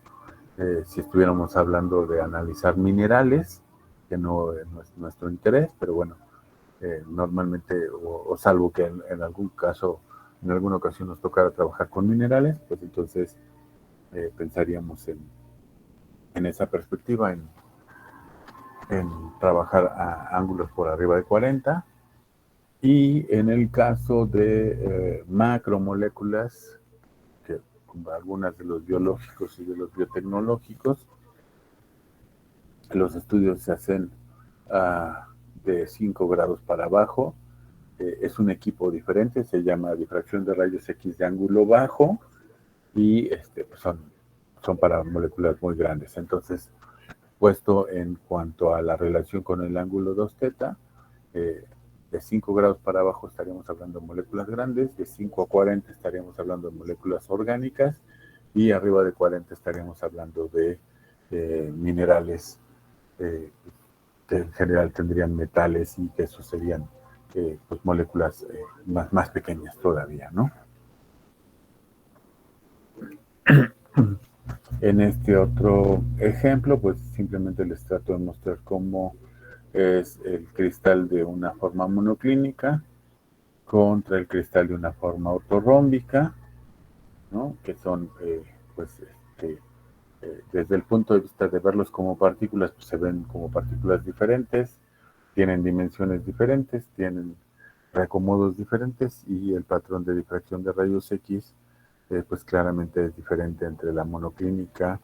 si estuviéramos hablando de analizar minerales, que no es nuestro interés, pero bueno, normalmente, o salvo que en algún caso, en alguna ocasión nos tocara trabajar con minerales, pues entonces pensaríamos en esa perspectiva, en trabajar a ángulos por arriba de 40. Y en el caso de macromoléculas, que como algunas de los biológicos y de los biotecnológicos, los estudios se hacen de 5 grados para abajo. Es un equipo diferente, se llama difracción de rayos X de ángulo bajo, y pues son para moléculas muy grandes. Entonces, puesto en cuanto a la relación con el ángulo 2 teta, de 5 grados para abajo estaríamos hablando de moléculas grandes, de 5 a 40 estaríamos hablando de moléculas orgánicas, y arriba de 40 estaríamos hablando de minerales que en general tendrían metales, y que eso serían pues moléculas más pequeñas todavía, ¿no? En este otro ejemplo, pues simplemente les trato de mostrar cómo es el cristal de una forma monoclínica contra el cristal de una forma ortorrómbica, ¿no? Que son, pues, desde el punto de vista de verlos como partículas, pues se ven como partículas diferentes, tienen dimensiones diferentes, tienen reacomodos diferentes, y el patrón de difracción de rayos X pues claramente es diferente entre la monoclínica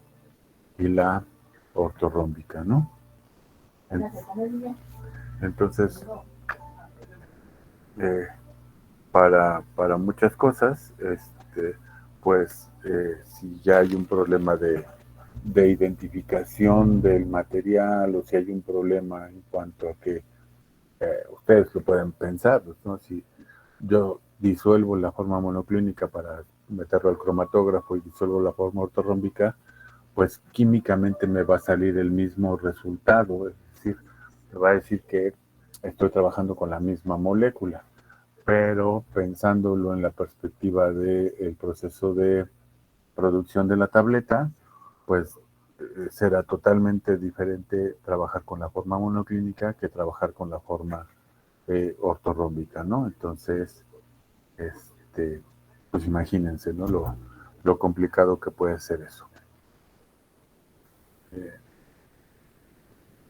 y la ortorrómbica, ¿no? Entonces, para muchas cosas, pues si ya hay un problema de identificación del material o si hay un problema en cuanto a que ustedes lo pueden pensar, ¿no? Si yo disuelvo la forma monoclínica para meterlo al cromatógrafo y disuelvo la forma ortorrómbica, pues químicamente me va a salir el mismo resultado, es decir, me va a decir que estoy trabajando con la misma molécula, pero pensándolo en la perspectiva del proceso de producción de la tableta, pues será totalmente diferente trabajar con la forma monoclínica que trabajar con la forma ortorrómbica, ¿no? Entonces, este, pues imagínense, ¿no? Lo complicado que puede ser eso.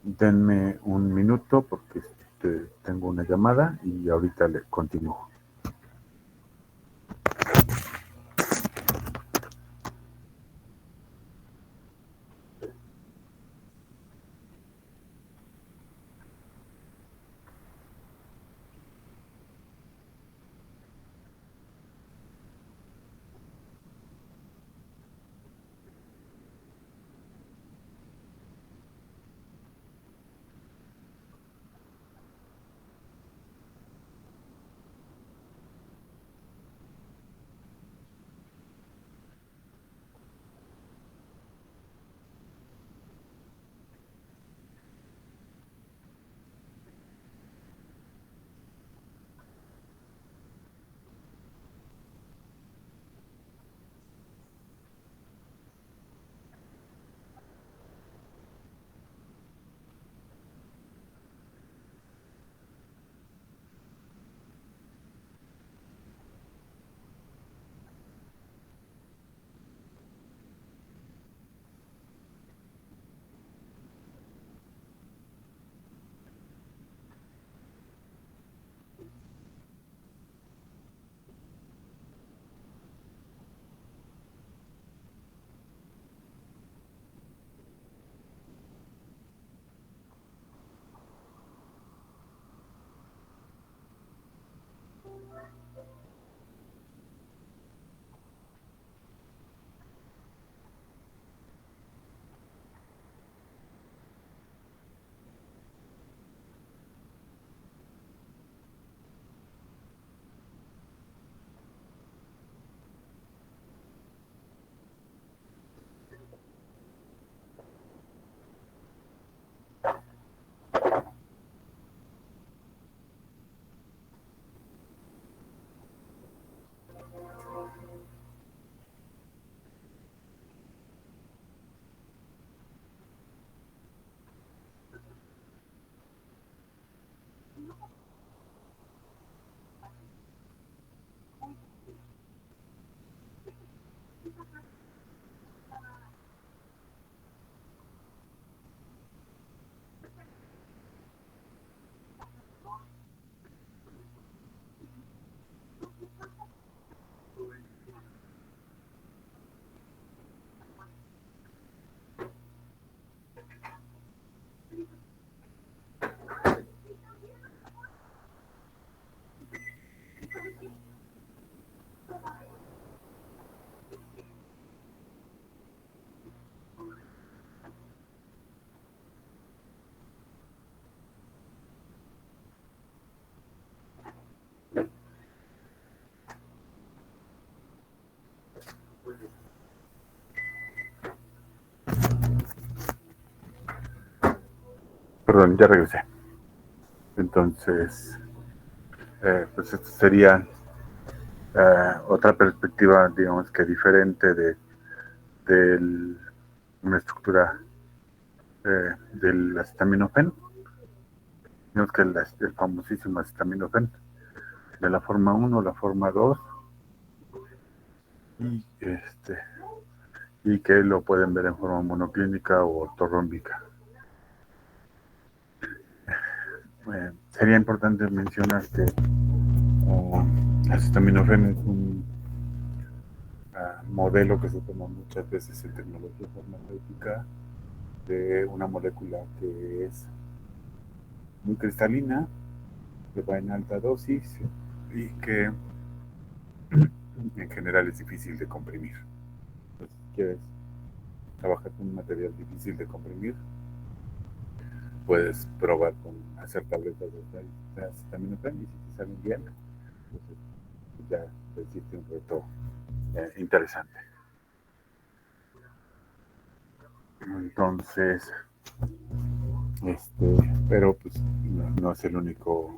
Denme un minuto porque tengo una llamada y ahorita le continúo. Perdón, ya regresé. Entonces, pues esto sería otra perspectiva, digamos que diferente de una estructura del acetaminofén, digamos que el famosísimo acetaminofén, de la forma 1, la forma 2, y, y que lo pueden ver en forma monoclínica o ortorrómbica. Sería importante mencionar que acetaminofén es un modelo que se toma muchas veces en tecnología farmacéutica de una molécula que es muy cristalina, que va en alta dosis y que en general es difícil de comprimir. Entonces, si quieres trabajar con un material difícil de comprimir, puedes probar con hacer tabletas de acetaminofén, y si te salen bien, pues ya existe un reto interesante. Entonces, pero pues no es el único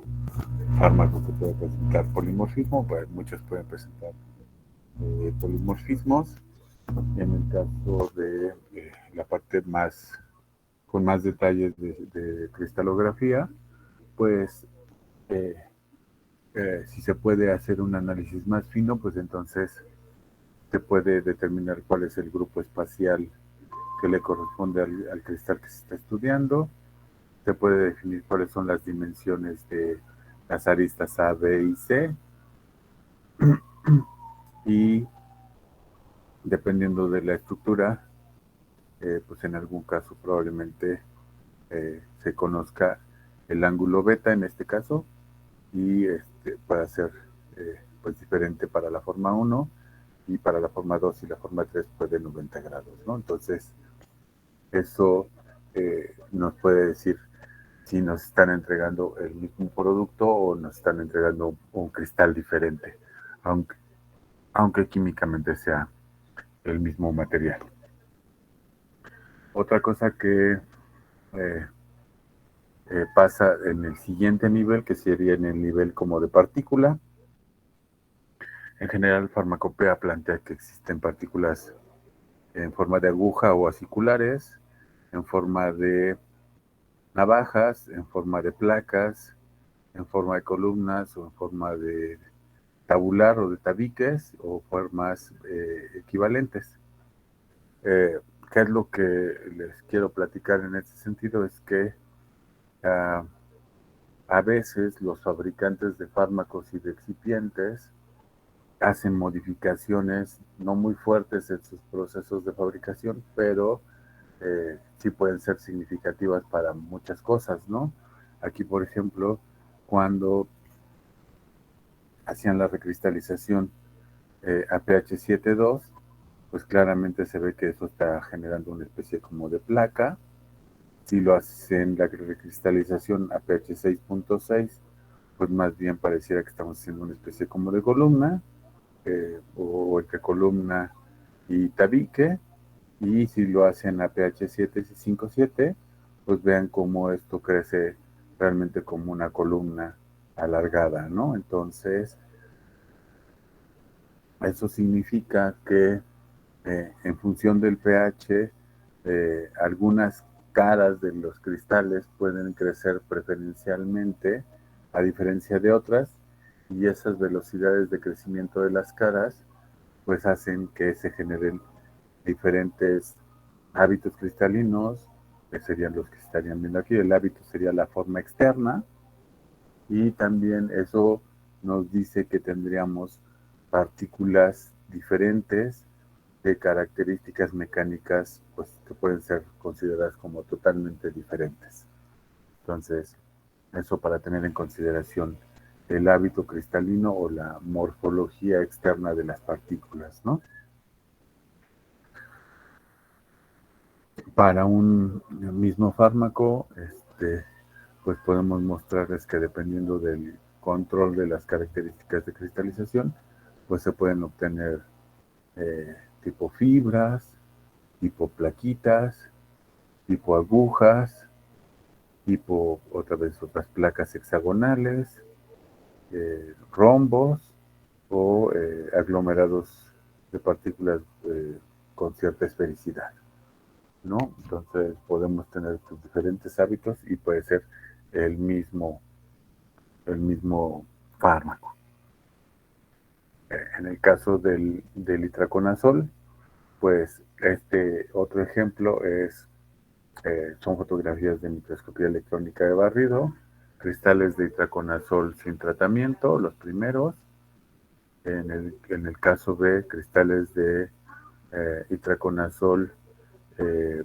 fármaco que puede presentar polimorfismo, pues muchos pueden presentar polimorfismos. En el caso de la parte más con más detalles de cristalografía, pues eh, si se puede hacer un análisis más fino, pues entonces se puede determinar cuál es el grupo espacial que le corresponde al cristal que se está estudiando. Se puede definir cuáles son las dimensiones de las aristas A, B y C. Y dependiendo de la estructura, pues en algún caso probablemente se conozca el ángulo beta en este caso, y puede ser pues diferente para la forma 1, y para la forma 2 y la forma 3 puede 90 grados, ¿no? Entonces, eso nos puede decir si nos están entregando el mismo producto o nos están entregando un cristal diferente, aunque, aunque químicamente sea el mismo material. Otra cosa que eh, pasa en el siguiente nivel, que sería en el nivel como de partícula. En general, farmacopea plantea que existen partículas en forma de aguja o aciculares, en forma de navajas, en forma de placas, en forma de columnas o en forma de tabular o de tabiques o formas equivalentes. ¿Qué es lo que les quiero platicar en este sentido? Es que uh, a veces los fabricantes de fármacos y de excipientes hacen modificaciones no muy fuertes en sus procesos de fabricación, pero sí pueden ser significativas para muchas cosas, ¿no? Aquí, por ejemplo, cuando hacían la recristalización a pH 7.2, pues claramente se ve que eso está generando una especie como de placa. Si lo hacen la recristalización a pH 6.6, pues más bien pareciera que estamos haciendo una especie como de columna, o entre columna y tabique. Y si lo hacen a pH 7.5.7, pues vean cómo esto crece realmente como una columna alargada, ¿no? Entonces, eso significa que en función del pH, algunas caras de los cristales pueden crecer preferencialmente a diferencia de otras, y esas velocidades de crecimiento de las caras pues hacen que se generen diferentes hábitos cristalinos, que serían los que estarían viendo aquí. El hábito sería la forma externa, y también eso nos dice que tendríamos partículas diferentes de características mecánicas, pues que pueden ser consideradas como totalmente diferentes. Entonces, eso para tener en consideración el hábito cristalino o la morfología externa de las partículas, ¿no? Para un mismo fármaco, pues podemos mostrarles que dependiendo del control de las características de cristalización, pues se pueden obtener tipo fibras, tipo plaquitas, tipo agujas, tipo otra vez otras placas hexagonales, rombos o aglomerados de partículas con cierta esfericidad, ¿no? Entonces podemos tener diferentes hábitos y puede ser el mismo, el mismo fármaco. En el caso del itraconazol, pues este otro ejemplo son fotografías de microscopía electrónica de barrido, cristales de itraconazol sin tratamiento, los primeros. En el caso B, cristales de itraconazol eh,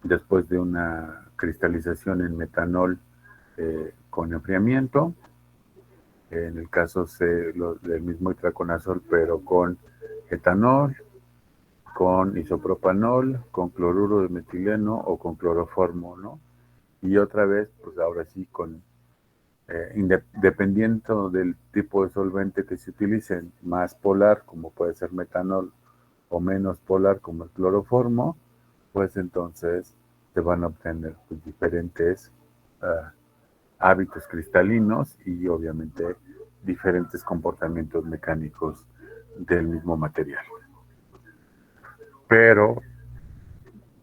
después de una cristalización en metanol con enfriamiento. en el caso del mismo itraconazol, pero con etanol, con isopropanol, con cloruro de metileno o con cloroformo, ¿no? Y otra vez, pues ahora sí, dependiendo del tipo de solvente que se utilice, más polar, como puede ser metanol, o menos polar, como el cloroformo, pues entonces se van a obtener pues, diferentes hábitos cristalinos y obviamente diferentes comportamientos mecánicos del mismo material. Pero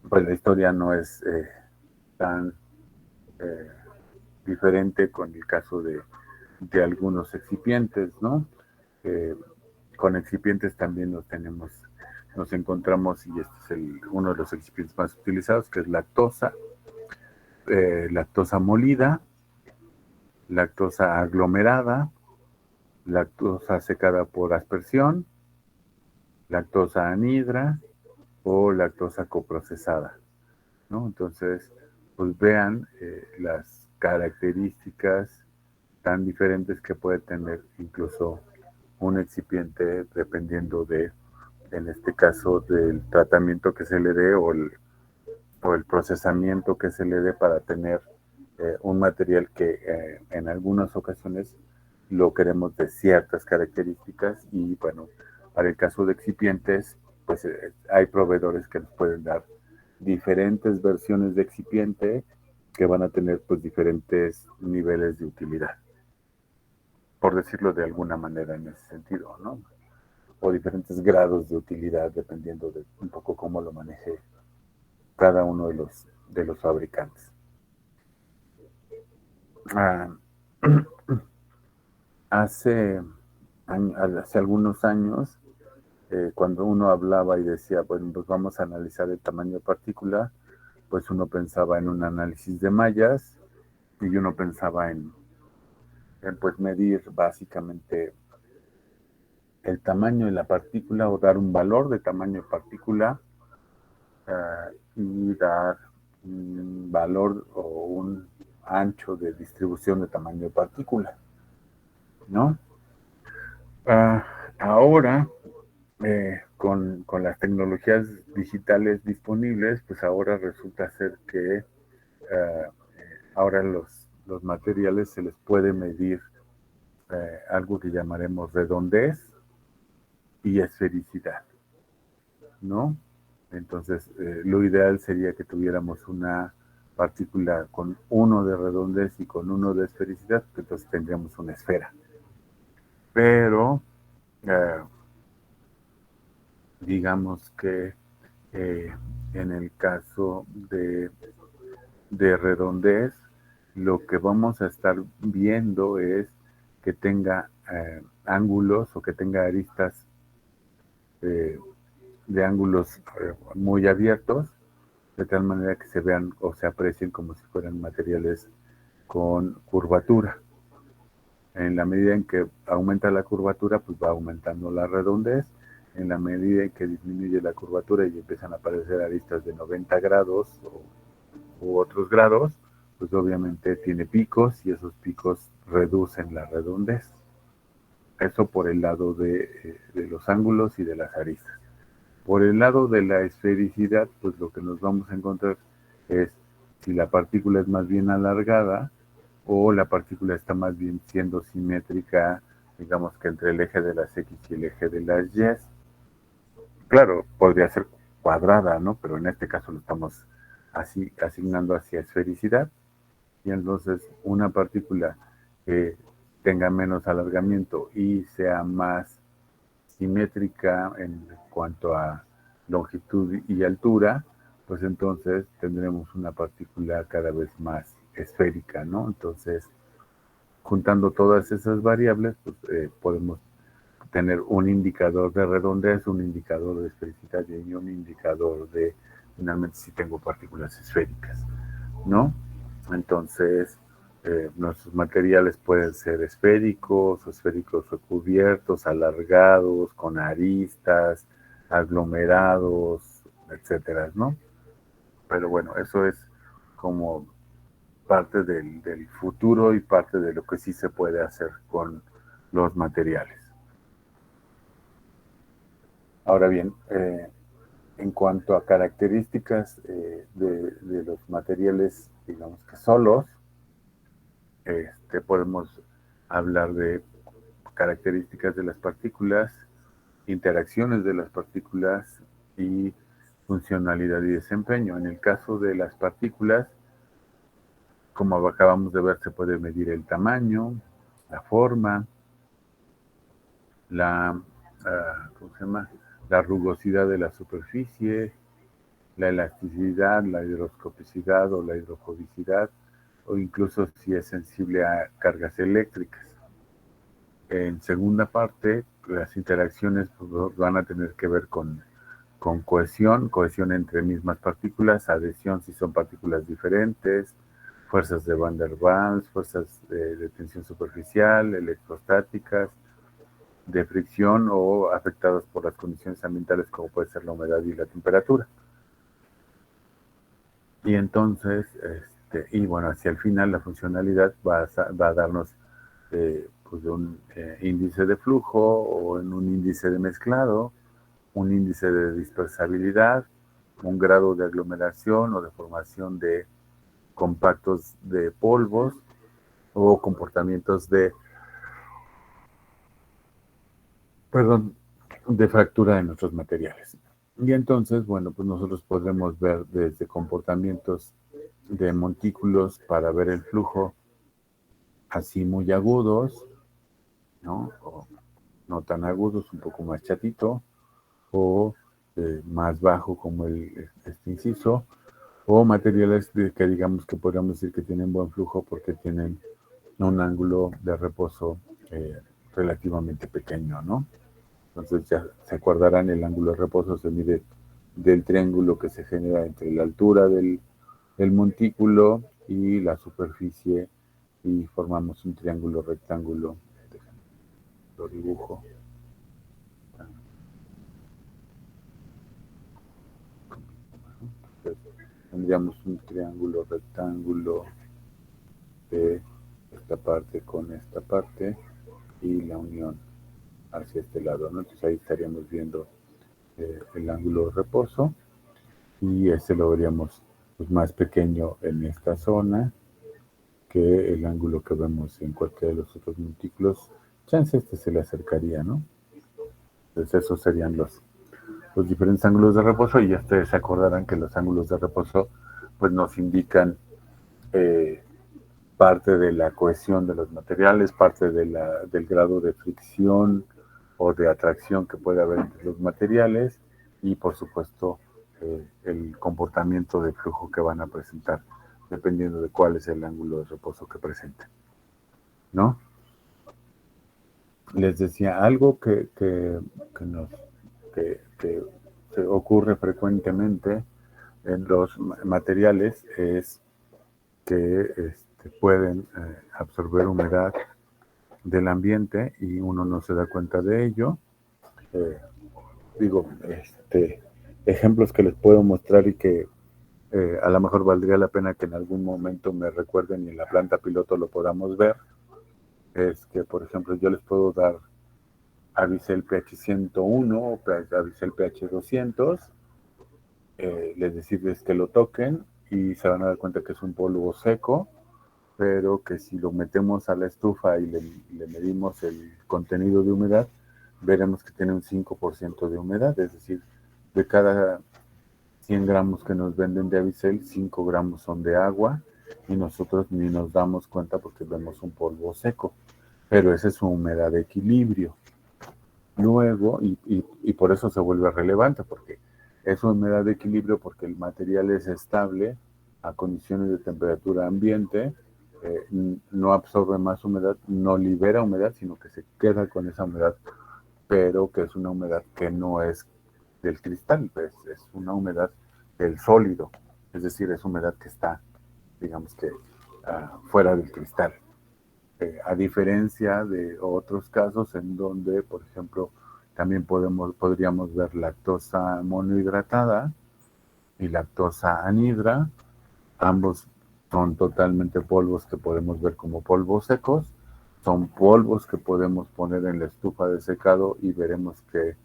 pues la historia no es tan eh, diferente con el caso de algunos excipientes, ¿no? Con excipientes también nos encontramos, y este es uno de los excipientes más utilizados, que es lactosa molida, lactosa aglomerada, lactosa secada por aspersión, lactosa anhidra o lactosa coprocesada, ¿no? Entonces, pues vean las características tan diferentes que puede tener incluso un excipiente dependiendo en este caso, del tratamiento que se le dé o el procesamiento que se le dé para tener un material que en algunas ocasiones lo queremos de ciertas características y bueno, para el caso de excipientes, pues hay proveedores que nos pueden dar diferentes versiones de excipiente que van a tener pues diferentes niveles de utilidad, por decirlo de alguna manera en ese sentido, ¿no? O diferentes grados de utilidad dependiendo de un poco cómo lo maneje cada uno de los fabricantes. Ah, hace, hace algunos años, cuando uno hablaba y decía, bueno, pues vamos a analizar el tamaño de partícula, pues uno pensaba en un análisis de mallas y uno pensaba en pues medir básicamente el tamaño de la partícula o dar un valor de tamaño de partícula y dar un valor o un ancho de distribución de tamaño de partícula, ¿no? Uh, ahora, con las tecnologías digitales disponibles, pues ahora resulta ser que ahora los materiales se les puede medir algo que llamaremos redondez y esfericidad, ¿no? Entonces, lo ideal sería que tuviéramos una partícula con uno de redondez y con uno de esfericidad, entonces tendríamos una esfera. Pero, eh, digamos que en el caso de redondez, lo que vamos a estar viendo es que tenga ángulos o que tenga aristas eh, de ángulos muy abiertos, de tal manera que se vean o se aprecien como si fueran materiales con curvatura. En la medida en que aumenta la curvatura, pues va aumentando la redondez. En la medida en que disminuye la curvatura y empiezan a aparecer aristas de 90 grados u otros grados, pues obviamente tiene picos y esos picos reducen la redondez. Eso por el lado de los ángulos y de las aristas. Por el lado de la esfericidad, pues lo que nos vamos a encontrar es si la partícula es más bien alargada o la partícula está más bien siendo simétrica, digamos que entre el eje de las X y el eje de las Y. Claro, podría ser cuadrada, ¿no? Pero en este caso lo estamos así asignando hacia esfericidad. Y entonces una partícula que tenga menos alargamiento y sea más simétrica en cuanto a longitud y altura, pues entonces tendremos una partícula cada vez más esférica, ¿no? Entonces, juntando todas esas variables, pues podemos tener un indicador de redondez, un indicador de esfericidad y un indicador de, finalmente, si tengo partículas esféricas, ¿no? Entonces, nuestros materiales pueden ser esféricos o recubiertos, alargados, con aristas, aglomerados, etcétera, ¿no? Pero bueno, eso es como parte del futuro y parte de lo que sí se puede hacer los materiales. Ahora bien, en cuanto a características de los materiales, digamos que solos, podemos hablar de características de las partículas, interacciones de las partículas y funcionalidad y desempeño. En el caso de las partículas, como acabamos de ver, se puede medir el tamaño, la forma, ¿cómo se llama? La rugosidad de la superficie, la elasticidad, la hidroscopicidad o la hidrofobicidad, o incluso si es sensible a cargas eléctricas. En segunda parte, las interacciones pues, van a tener que ver con cohesión entre mismas partículas, adhesión si son partículas diferentes, fuerzas de Van der Waals, fuerzas de tensión superficial, electrostáticas, de fricción o afectadas por las condiciones ambientales como puede ser la humedad y la temperatura. Y entonces, y bueno, hacia el final la funcionalidad va a darnos pues un índice de flujo o en un índice de mezclado, un índice de dispersabilidad, un grado de aglomeración o de formación de compactos de polvos o comportamientos de fractura en nuestros materiales. Y entonces, bueno, pues nosotros podremos ver desde comportamientos de montículos para ver el flujo así muy agudos, ¿no? O no tan agudos, un poco más chatito, o más bajo como este inciso, o materiales que digamos que podríamos decir que tienen buen flujo porque tienen un ángulo de reposo relativamente pequeño, ¿no? Entonces ya se acordarán, el ángulo de reposo se mide del triángulo que se genera entre la altura del montículo y la superficie y formamos un triángulo rectángulo. Lo dibujo. Entonces, tendríamos un triángulo rectángulo de esta parte con esta parte y la unión hacia este lado, ¿no? Entonces ahí estaríamos viendo el ángulo de reposo y este lo veríamos pues, más pequeño en esta zona que el ángulo que vemos en cualquiera de los otros montículos. Chance se le acercaría, ¿no? Entonces esos serían los diferentes ángulos de reposo y ya ustedes se acordarán que los ángulos de reposo pues nos indican parte de la cohesión de los materiales, parte del grado de fricción o de atracción que puede haber entre los materiales y por supuesto el comportamiento de flujo que van a presentar dependiendo de cuál es el ángulo de reposo que presenten, ¿no? Les decía algo que se ocurre frecuentemente en los materiales es que pueden absorber humedad del ambiente y uno no se da cuenta de ello. Digo, ejemplos que les puedo mostrar y que a lo mejor valdría la pena que en algún momento me recuerden y en la planta piloto lo podamos ver, es que, por ejemplo, yo les puedo dar Avicel pH 101 o Avicel pH 200, les decirles que lo toquen y se van a dar cuenta que es un polvo seco, pero que si lo metemos a la estufa y le medimos el contenido de humedad, veremos que tiene un 5% de humedad, es decir, de cada 100 gramos que nos venden de Avicel, 5 gramos son de agua y nosotros ni nos damos cuenta porque vemos un polvo seco, pero esa es su humedad de equilibrio. Luego, y por eso se vuelve relevante, porque es una humedad de equilibrio porque el material es estable a condiciones de temperatura ambiente, no absorbe más humedad, no libera humedad, sino que se queda con esa humedad, pero que es una humedad que no es del cristal, pues, es una humedad del sólido, es decir, es humedad que está, digamos que, fuera del cristal. A diferencia de otros casos en donde, por ejemplo, también podríamos ver lactosa monohidratada y lactosa anhidra. Ambos son totalmente polvos que podemos ver como polvos secos, son polvos que podemos poner en la estufa de secado y veremos que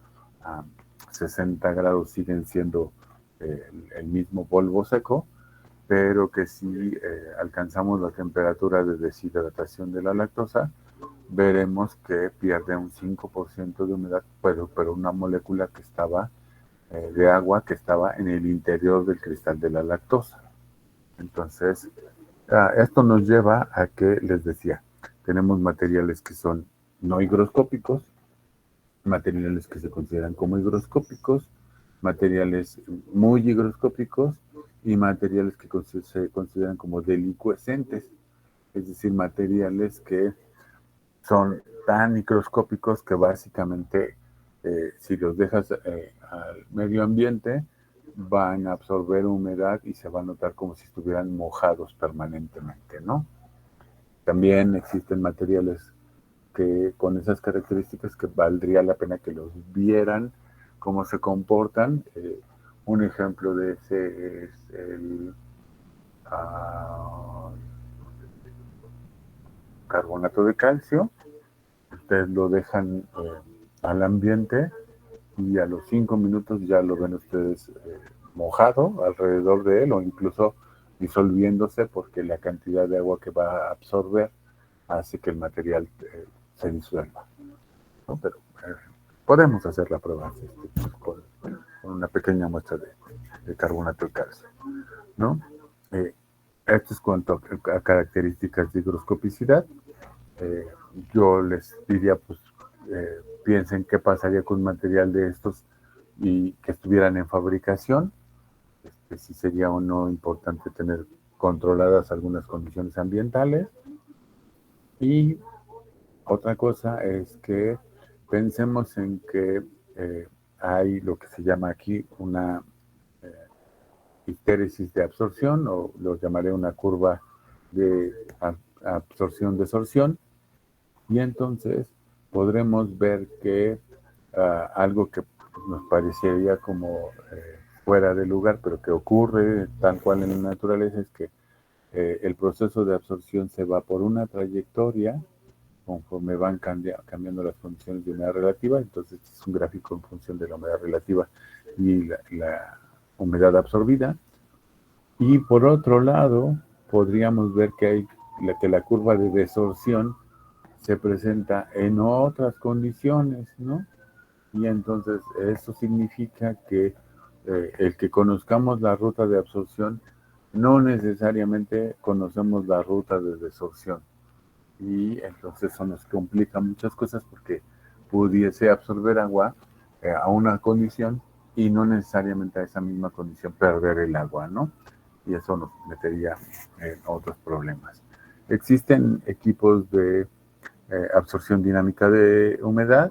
a 60 grados siguen siendo el mismo polvo seco, pero que si alcanzamos la temperatura de deshidratación de la lactosa, veremos que pierde un 5% de humedad, pero una molécula que estaba de agua que estaba en el interior del cristal de la lactosa. Entonces, esto nos lleva a que, les decía, tenemos materiales que son no higroscópicos, materiales que se consideran como higroscópicos, materiales muy higroscópicos y materiales que se consideran como delicuescentes, es decir, materiales que son tan microscópicos que básicamente si los dejas al medio ambiente van a absorber humedad y se va a notar como si estuvieran mojados permanentemente, ¿no? También existen materiales que con esas características que valdría la pena que los vieran cómo se comportan. Un ejemplo de ese es el carbonato de calcio. Ustedes lo dejan al ambiente y a los 5 minutos ya lo ven ustedes mojado alrededor de él o incluso disolviéndose porque la cantidad de agua que va a absorber hace que el material se disuelva, ¿no? Pero podemos hacer la prueba con una pequeña muestra de carbonato de calcio, ¿no? Esto es cuanto a características de higroscopicidad. Yo les diría, pues, piensen qué pasaría con un material de estos y que estuvieran en fabricación, si sería o no importante tener controladas algunas condiciones ambientales. Y otra cosa es que pensemos en que hay lo que se llama aquí una histéresis de absorción, o lo llamaré una curva de absorción-desorción, y entonces podremos ver que algo que nos parecería como fuera de lugar, pero que ocurre tal cual en la naturaleza, es que el proceso de absorción se va por una trayectoria conforme van cambiando las condiciones de humedad relativa. Entonces es un gráfico en función de la humedad relativa y la humedad absorbida. Y por otro lado, podríamos ver que la curva de desorción se presenta en otras condiciones, ¿no? Y entonces eso significa que el que conozcamos la ruta de absorción no necesariamente conocemos la ruta de desorción. Y entonces eso nos complica muchas cosas porque pudiese absorber agua a una condición y no necesariamente a esa misma condición perder el agua, ¿no? Y eso nos metería en otros problemas. Existen equipos de absorción dinámica de humedad,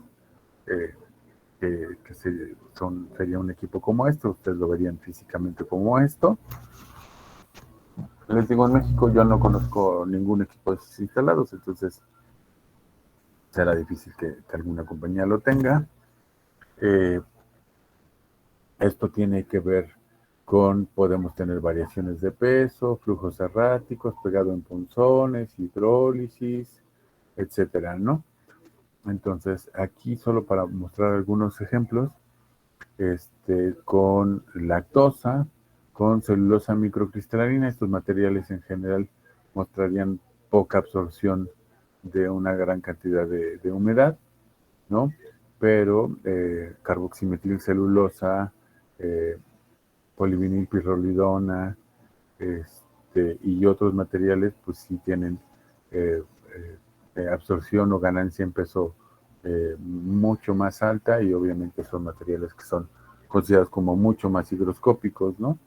sería un equipo como este, ustedes lo verían físicamente como esto. Les digo, en México yo no conozco ningún equipo de esos instalados, entonces será difícil que alguna compañía lo tenga. Esto tiene que ver con, podemos tener variaciones de peso, flujos erráticos, pegado en punzones, hidrólisis, etcétera, ¿no? Entonces, aquí solo para mostrar algunos ejemplos, con lactosa, con celulosa microcristalina, estos materiales en general mostrarían poca absorción de una gran cantidad de humedad, ¿no? Pero carboximetilcelulosa, polivinilpirrolidona, y otros materiales, pues sí tienen absorción o ganancia en peso mucho más alta, y obviamente son materiales que son considerados como mucho más higroscópicos, ¿no?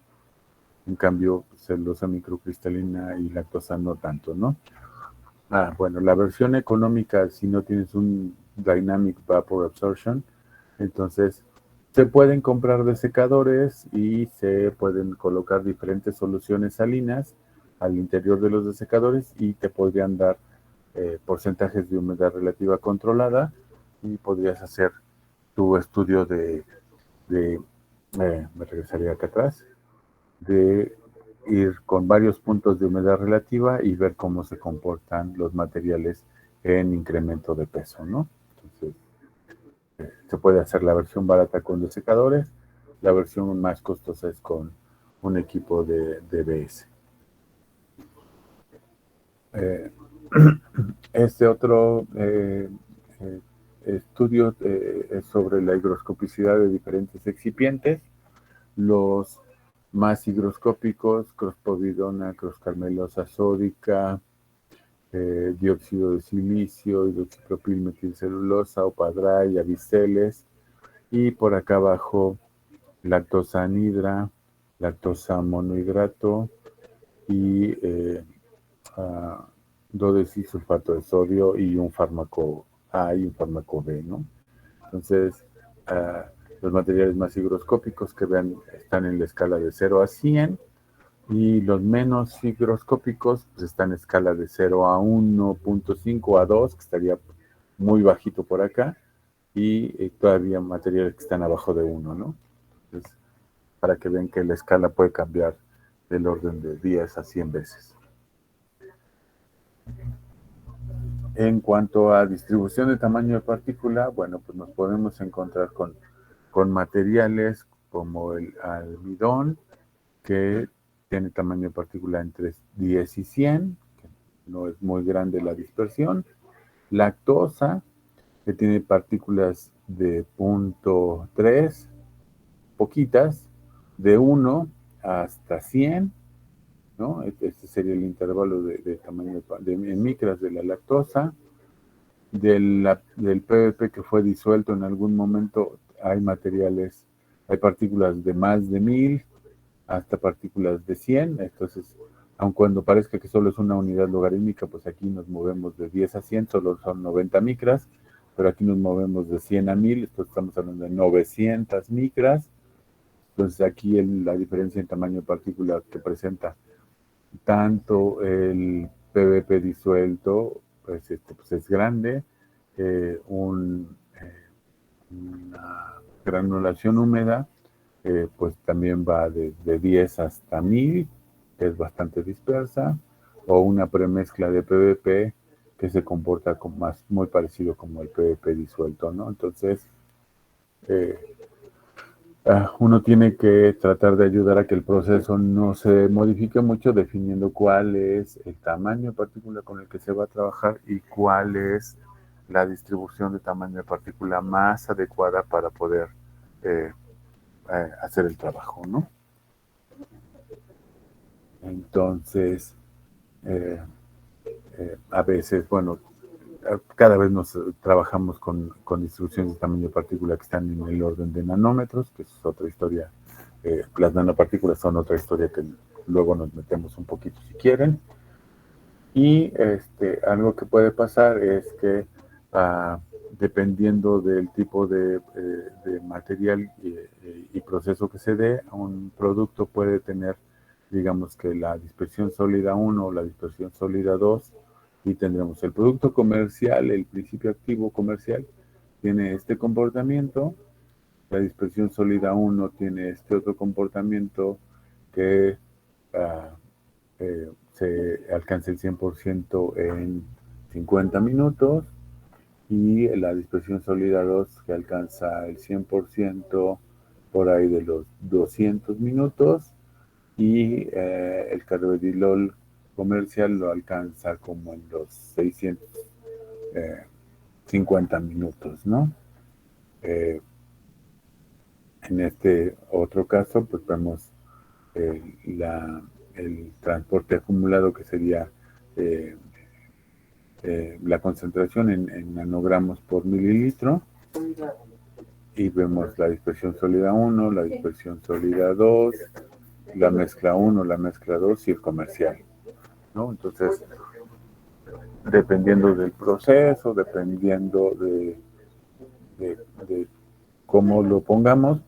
En cambio, celulosa microcristalina y lactosa no tanto, ¿no? Bueno, la versión económica, si no tienes un Dynamic Vapor Absorption, entonces se pueden comprar desecadores y se pueden colocar diferentes soluciones salinas al interior de los desecadores y te podrían dar porcentajes de humedad relativa controlada, y podrías hacer tu estudio me regresaría acá atrás, de ir con varios puntos de humedad relativa y ver cómo se comportan los materiales en incremento de peso, ¿no? Entonces, se puede hacer la versión barata con desecadores, la versión más costosa es con un equipo de DBS. Este otro estudio es sobre la higroscopicidad de diferentes excipientes. Los más higroscópicos, crospovidona, croscarmelosa sódica, dióxido de silicio, hidroxipropilmetilcelulosa, opadray, abiceles, y por acá abajo lactosa anhidra, lactosa monohidrato y dodecisulfato de sodio y un fármaco A y un fármaco B, ¿no? Entonces, los materiales más higroscópicos que vean están en la escala de 0 a 100 y los menos higroscópicos pues, están en escala de 0 a 1.5 a 2, que estaría muy bajito por acá, y todavía materiales que están abajo de 1, ¿no? Entonces, para que vean que la escala puede cambiar del orden de 10 a 100 veces. En cuanto a distribución de tamaño de partícula, bueno, pues nos podemos encontrar con materiales como el almidón, que tiene tamaño de partícula entre 10 y 100, que no es muy grande la dispersión. Lactosa, que tiene partículas de 0.3, poquitas, de 1 hasta 100, ¿no? Este sería el intervalo de tamaño en micras de la lactosa. Del PVP que fue disuelto en algún momento, hay materiales, hay partículas de más de 1000 hasta partículas de 100. Entonces, aun cuando parezca que solo es una unidad logarítmica, pues aquí nos movemos de 10 a 100, solo son 90 micras, pero aquí nos movemos de 100 a 1000, entonces estamos hablando de 900 micras. Entonces aquí la diferencia en tamaño de partícula que presenta tanto el PVP disuelto, pues, pues es grande, una granulación húmeda, pues también va de 10 hasta 1000, que es bastante dispersa, o una premezcla de PVP que se comporta muy parecido como el PVP disuelto, ¿no? Entonces, uno tiene que tratar de ayudar a que el proceso no se modifique mucho, definiendo cuál es el tamaño de partícula con el que se va a trabajar y cuál es la distribución de tamaño de partícula más adecuada para poder hacer el trabajo, ¿no? Entonces, a veces, bueno, cada vez nos trabajamos con distribuciones de tamaño de partícula que están en el orden de nanómetros, que es otra historia. Las nanopartículas son otra historia que luego nos metemos un poquito si quieren. Y algo que puede pasar es que dependiendo del tipo de material y proceso que se dé, un producto puede tener, digamos que la dispersión sólida 1 o la dispersión sólida 2, y tendremos el producto comercial, el principio activo comercial, tiene este comportamiento, la dispersión sólida 1 tiene este otro comportamiento que se alcanza el 100% en 50 minutos, y la dispersión sólida 2 que alcanza el 100% por ahí de los 200 minutos, y el carvedilol comercial lo alcanza como en los 650 minutos, ¿no? En este otro caso, pues vemos el transporte acumulado, que sería la concentración en nanogramos por mililitro, y vemos la dispersión sólida 1, la dispersión sólida 2, la mezcla 1, la mezcla 2 y el comercial, ¿no? Entonces, dependiendo del proceso, dependiendo de cómo lo pongamos,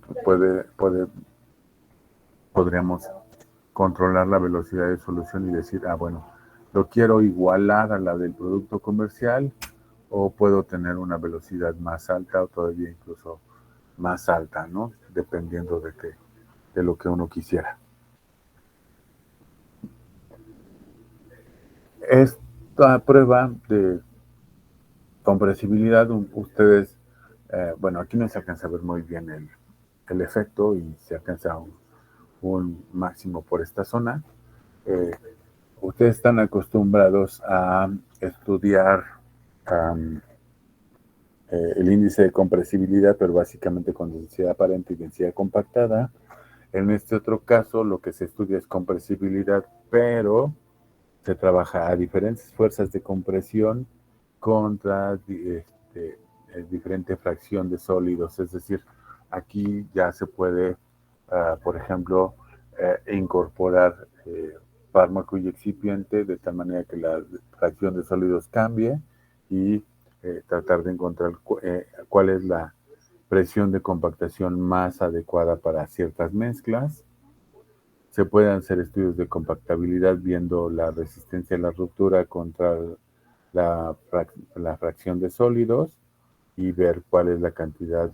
podríamos controlar la velocidad de solución y decir, bueno, lo quiero igualar a la del producto comercial, o puedo tener una velocidad más alta o todavía incluso más alta, ¿no? Dependiendo de lo que uno quisiera. Esta prueba compresibilidad, ustedes, bueno, aquí no se alcanza a ver muy bien el efecto y se alcanza un máximo por esta zona. Ustedes están acostumbrados a estudiar um, el índice de compresibilidad, pero básicamente con densidad aparente y densidad compactada. En este otro caso, lo que se estudia es compresibilidad, pero se trabaja a diferentes fuerzas de compresión contra diferente fracción de sólidos. Es decir, aquí ya se puede, por ejemplo, incorporar fármaco y excipiente de tal manera que la fracción de sólidos cambie y tratar de encontrar cuál es la presión de compactación más adecuada para ciertas mezclas. Se pueden hacer estudios de compactabilidad viendo la resistencia a la ruptura contra la fracción de sólidos y ver cuál es la cantidad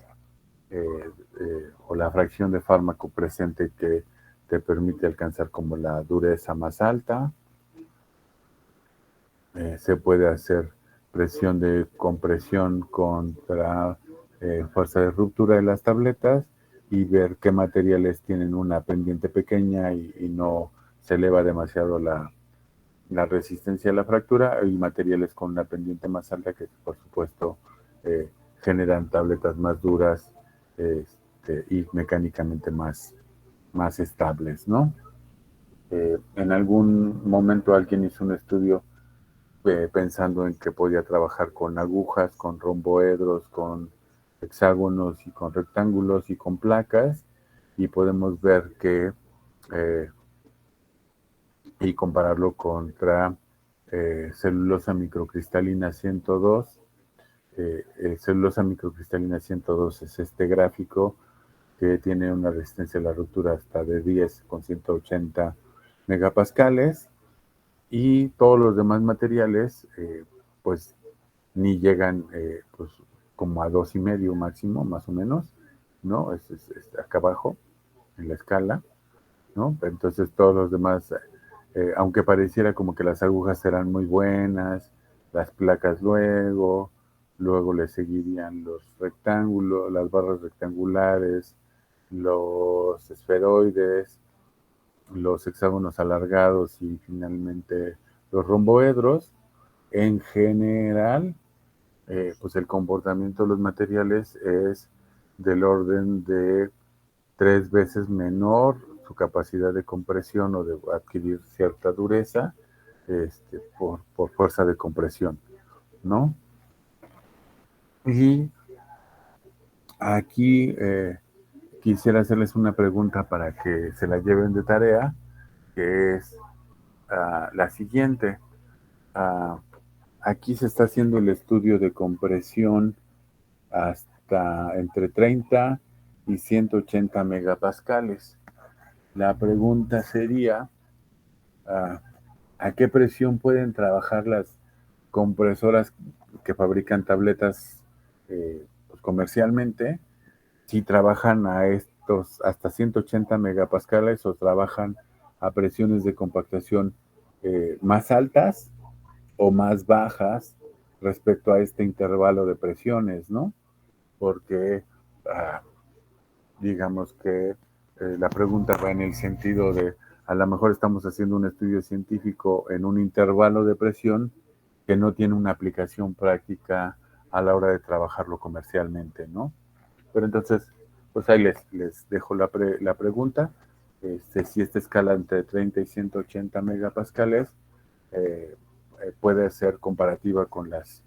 o la fracción de fármaco presente que te permite alcanzar como la dureza más alta. Se puede hacer presión de compresión contra fuerza de ruptura de las tabletas y ver qué materiales tienen una pendiente pequeña y no se eleva demasiado la resistencia a la fractura, y materiales con una pendiente más alta que por supuesto generan tabletas más duras y mecánicamente más estables, ¿no? En algún momento alguien hizo un estudio pensando en que podía trabajar con agujas, con romboedros, con hexágonos y con rectángulos y con placas, y podemos ver que y compararlo contra celulosa microcristalina 102. Celulosa microcristalina 102 es este gráfico que tiene una resistencia a la ruptura hasta de 10 con 180 megapascales, y todos los demás materiales pues ni llegan pues como a 2,5 máximo, más o menos, ¿no? Es acá abajo en la escala, ¿no? Entonces todos los demás, aunque pareciera como que las agujas eran muy buenas, las placas luego le seguirían los rectángulos, las barras rectangulares, los esferoides, los hexágonos alargados y finalmente los romboedros. En general, pues el comportamiento de los materiales es del orden de 3 veces menor su capacidad de compresión o de adquirir cierta dureza por fuerza de compresión, ¿no? Y aquí quisiera hacerles una pregunta para que se la lleven de tarea, que es la siguiente. Aquí se está haciendo el estudio de compresión hasta entre 30 y 180 megapascales. La pregunta sería, ¿a qué presión pueden trabajar las compresoras que fabrican tabletas pues comercialmente? Si trabajan a estos hasta 180 megapascales o trabajan a presiones de compactación más altas o más bajas respecto a este intervalo de presiones, ¿no? Porque digamos que la pregunta va en el sentido de, a lo mejor estamos haciendo un estudio científico en un intervalo de presión que no tiene una aplicación práctica a la hora de trabajarlo comercialmente, ¿no? Pero entonces, pues ahí les dejo la pregunta. Si esta escala entre 30 y 180 megapascales puede ser comparativa con los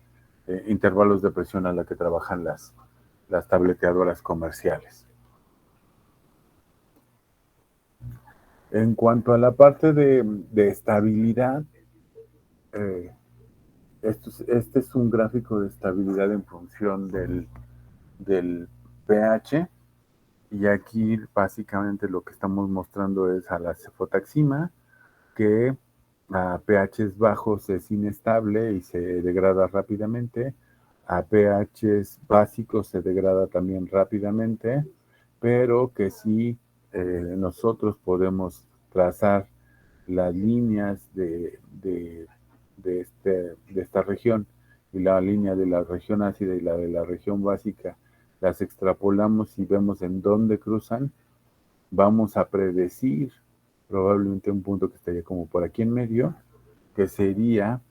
intervalos de presión a la que trabajan las tableteadoras comerciales. En cuanto a la parte de estabilidad, este es un gráfico de estabilidad en función del pH, y aquí básicamente lo que estamos mostrando es a la cefotaxima, que a pHs bajos es inestable y se degrada rápidamente, a pHs básicos se degrada también rápidamente, pero que sí nosotros podemos trazar las líneas de esta región y la línea de la región ácida y la de la región básica las extrapolamos y vemos en dónde cruzan, vamos a predecir probablemente un punto que estaría como por aquí en medio, que sería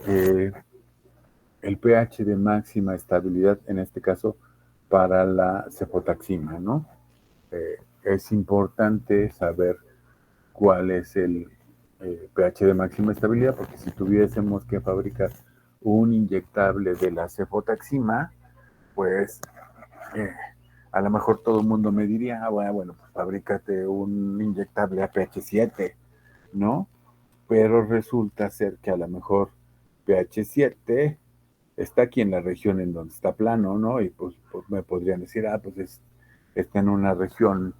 eh, el pH de máxima estabilidad, en este caso, para la cefotaxima, ¿no? Es importante saber cuál es el pH de máxima estabilidad, porque si tuviésemos que fabricar un inyectable de la cefotaxima, pues eh, a lo mejor todo el mundo me diría, bueno, pues fabrícate un inyectable a pH 7, ¿no? Pero resulta ser que a lo mejor pH 7 está aquí en la región en donde está plano, ¿no? Y pues me podrían decir, pues está en una región,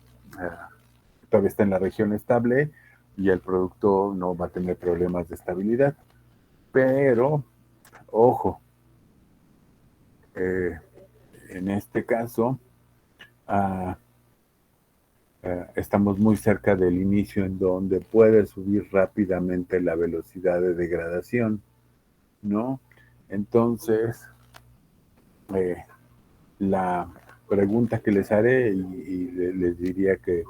todavía está en la región estable y el producto no va a tener problemas de estabilidad. Pero, ojo, eh, en este caso, ah, estamos muy cerca del inicio en donde puede subir rápidamente la velocidad de degradación, ¿no? Entonces, eh, la pregunta que les haré y les diría que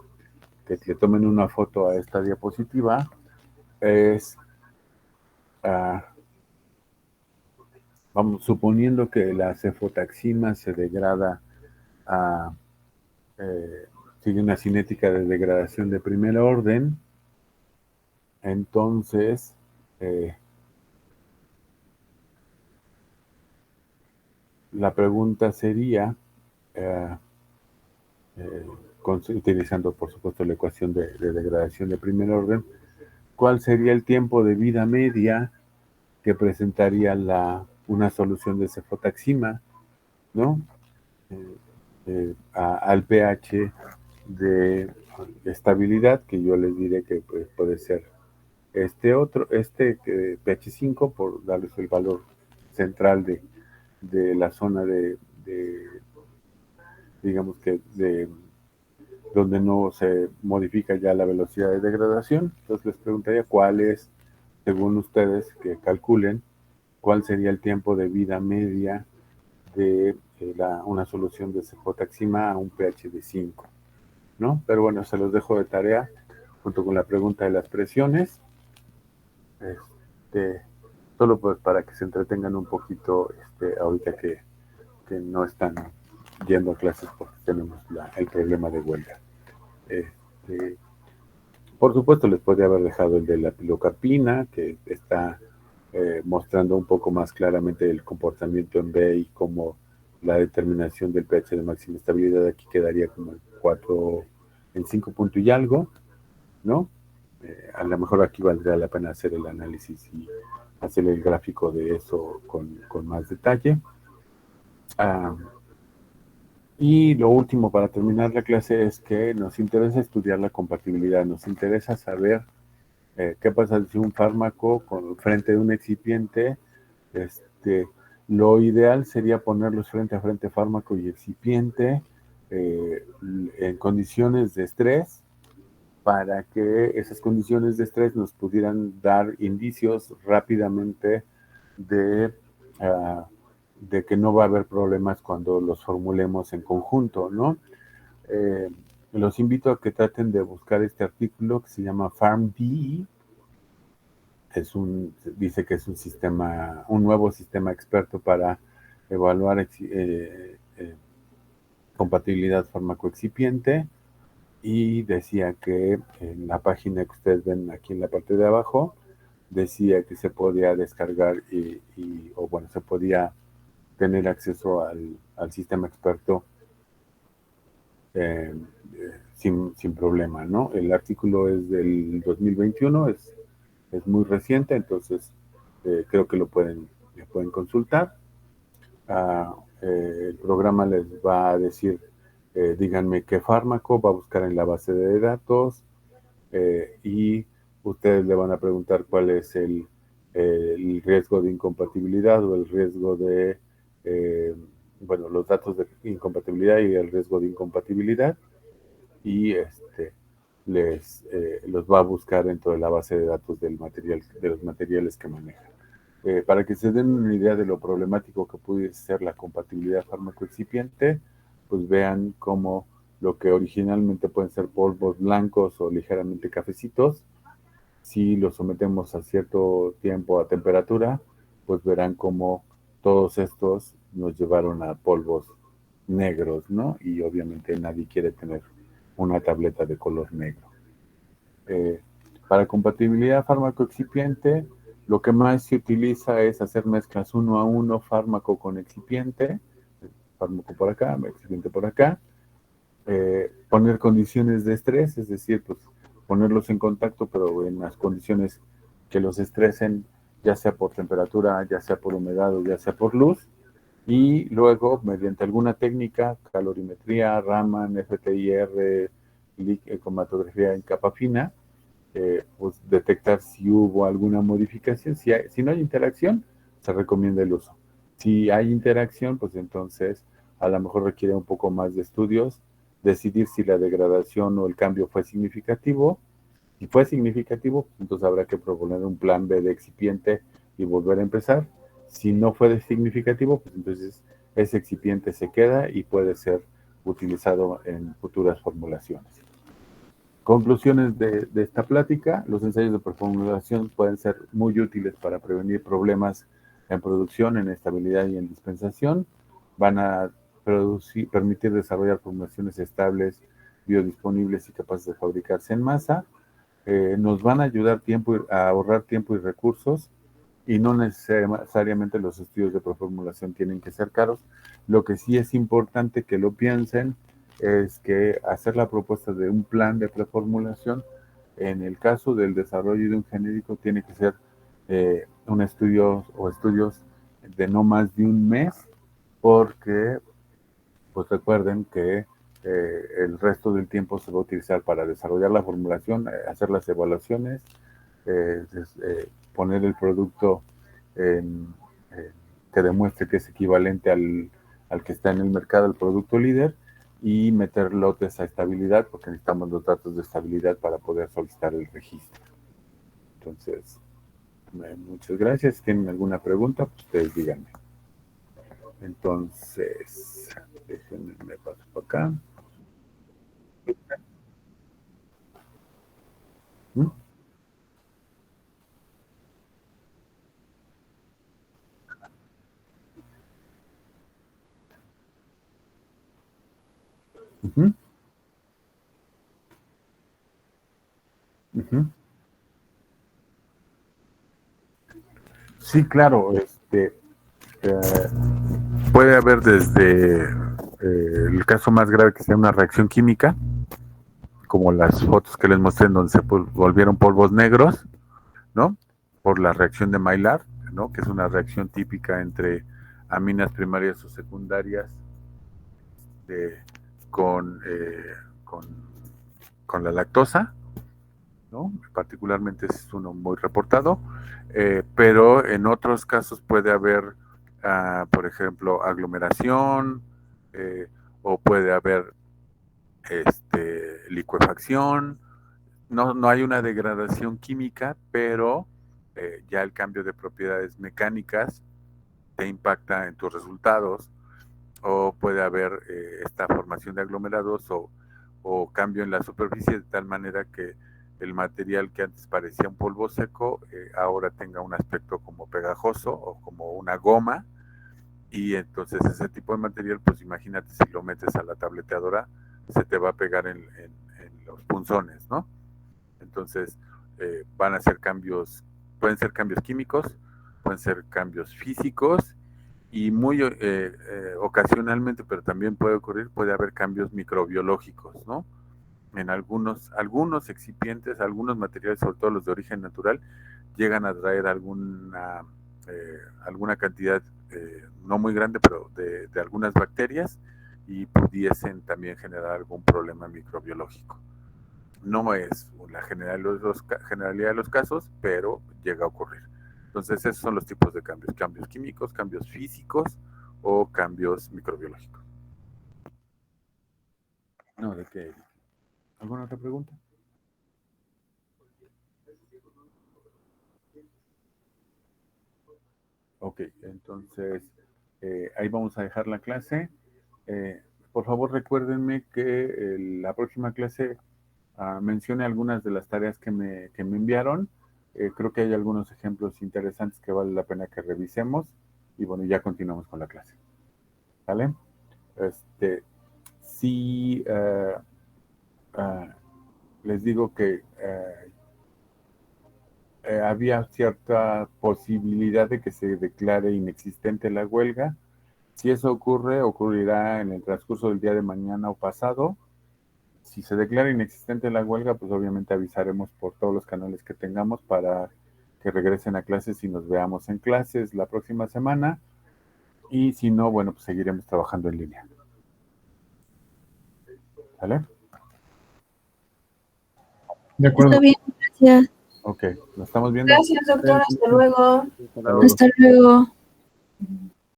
le tomen una foto a esta diapositiva es, uh, vamos, suponiendo que la cefotaxima se degrada a, eh, sigue una cinética de degradación de primer orden, entonces la pregunta sería, eh, utilizando por supuesto la ecuación de degradación de primer orden, ¿cuál sería el tiempo de vida media que presentaría una solución de cefotaxima, ¿no? Al pH de estabilidad, que yo les diré que pues, puede ser pH 5, por darles el valor central de la zona de, digamos que de donde no se modifica ya la velocidad de degradación. Entonces les preguntaría cuál es, según ustedes que calculen, cuál sería el tiempo de vida media de una solución de cefotaxima a un pH de 5, ¿no? Pero bueno, se los dejo de tarea junto con la pregunta de las presiones, este, solo pues para que se entretengan un poquito ahorita que no están yendo a clases porque tenemos el problema de huelga. Por supuesto, les podría haber dejado el de la pilocarpina, que está mostrando un poco más claramente el comportamiento en B y cómo la determinación del pH de máxima estabilidad aquí quedaría como en 4, en 5 puntos y algo, ¿no? A lo mejor aquí valdría la pena hacer el análisis y hacer el gráfico de eso con más detalle. Y lo último para terminar la clase es que nos interesa estudiar la compatibilidad, nos interesa saber qué pasa si un fármaco frente de un excipiente, lo ideal sería ponerlos frente a frente fármaco y excipiente en condiciones de estrés para que esas condiciones de estrés nos pudieran dar indicios rápidamente de, uh, de que no va a haber problemas cuando los formulemos en conjunto, ¿no? Los invito a que traten de buscar este artículo que se llama PharmD. Dice que es un nuevo sistema experto para evaluar compatibilidad fármaco-excipiente, y decía que en la página que ustedes ven aquí en la parte de abajo, decía que se podía descargar o bueno, se podía tener acceso al sistema experto sin problema, ¿no? El artículo es del 2021, es muy reciente, entonces creo que lo pueden consultar. El programa les va a decir, díganme qué fármaco, va a buscar en la base de datos y ustedes le van a preguntar cuál es el riesgo de incompatibilidad o el riesgo de, bueno, los datos de incompatibilidad y el riesgo de incompatibilidad, y los va a buscar dentro de la base de datos de los materiales que manejan. Para que se den una idea de lo problemático que puede ser la compatibilidad fármaco-excipiente, pues vean cómo lo que originalmente pueden ser polvos blancos o ligeramente cafecitos, si los sometemos a cierto tiempo a temperatura, pues verán cómo todos estos nos llevaron a polvos negros, ¿no? Y obviamente nadie quiere tener una tableta de color negro. Eh, para compatibilidad fármaco-excipiente, lo que más se utiliza es hacer mezclas uno a uno, fármaco con excipiente, fármaco por acá, excipiente por acá, poner condiciones de estrés, es decir, pues ponerlos en contacto, pero en las condiciones que los estresen, ya sea por temperatura, ya sea por humedad o ya sea por luz, y luego, mediante alguna técnica, calorimetría, Raman, FTIR, cromatografía en capa fina, pues detectar si hubo alguna modificación. Si no hay interacción, se recomienda el uso. Si hay interacción, pues entonces a lo mejor requiere un poco más de estudios, decidir si la degradación o el cambio fue significativo. Si fue significativo, pues entonces habrá que proponer un plan B de excipiente y volver a empezar. Si no fue significativo, pues entonces ese excipiente se queda y puede ser utilizado en futuras formulaciones. Conclusiones de esta plática: los ensayos de preformulación pueden ser muy útiles para prevenir problemas en producción, en estabilidad y en dispensación. Van a permitir desarrollar formulaciones estables, biodisponibles y capaces de fabricarse en masa. Nos van a ayudar a ahorrar tiempo y recursos, y no necesariamente los estudios de preformulación tienen que ser caros. Lo que sí es importante que lo piensen es que hacer la propuesta de un plan de preformulación, en el caso del desarrollo de un genérico, tiene que ser un estudio o estudios de no más de un mes, porque pues recuerden que el resto del tiempo se va a utilizar para desarrollar la formulación, hacer las evaluaciones, poner el producto en, eh, que demuestre que es equivalente al que está en el mercado, el producto líder, y meter lotes a estabilidad, porque necesitamos los datos de estabilidad para poder solicitar el registro. Entonces, muchas gracias. Si tienen alguna pregunta, pues ustedes díganme. Entonces, déjenme, me paso por acá. ¿Mm? Uh -huh, uh -huh. Sí, claro, eh, puede haber desde el caso más grave, que sea una reacción química, como las fotos que les mostré en donde se volvieron polvos negros, ¿no? Por la reacción de Maillard, ¿no? Que es una reacción típica entre aminas primarias o secundarias de, con, con, con la lactosa, ¿no? Particularmente es uno muy reportado, pero en otros casos puede haber, por ejemplo, aglomeración, eh, o puede haber licuefacción. No hay una degradación química, pero ya el cambio de propiedades mecánicas te impacta en tus resultados, o puede haber esta formación de aglomerados, o cambio en la superficie de tal manera que el material que antes parecía un polvo seco ahora tenga un aspecto como pegajoso o como una goma, y entonces ese tipo de material, pues imagínate, si lo metes a la tableteadora, se te va a pegar en los punzones, ¿no? Entonces van a ser cambios, pueden ser cambios químicos, pueden ser cambios físicos, y muy ocasionalmente, pero también puede ocurrir, puede haber cambios microbiológicos, ¿no? En algunos excipientes, algunos materiales, sobre todo los de origen natural, llegan a traer alguna cantidad, no muy grande, pero de algunas bacterias, y pudiesen también generar algún problema microbiológico. No es la generalidad de los casos, pero llega a ocurrir. Entonces, esos son los tipos de cambios: cambios químicos, cambios físicos o cambios microbiológicos. No, ¿de qué? ¿Alguna otra pregunta? Ok, entonces ahí vamos a dejar la clase. Por favor, recuérdenme que la próxima clase mencione algunas de las tareas que me enviaron. Creo que hay algunos ejemplos interesantes que vale la pena que revisemos. Y bueno, ya continuamos con la clase. ¿Vale? Sí, les digo que había cierta posibilidad de que se declare inexistente la huelga. Si eso ocurre, ocurrirá en el transcurso del día de mañana o pasado. Si se declara inexistente la huelga, pues obviamente avisaremos por todos los canales que tengamos para que regresen a clases y nos veamos en clases la próxima semana. Y si no, bueno, pues seguiremos trabajando en línea. ¿Vale? De acuerdo. Está bien, gracias. Ok, nos estamos viendo. Gracias, doctor. Hasta luego. Hasta luego. Hasta luego.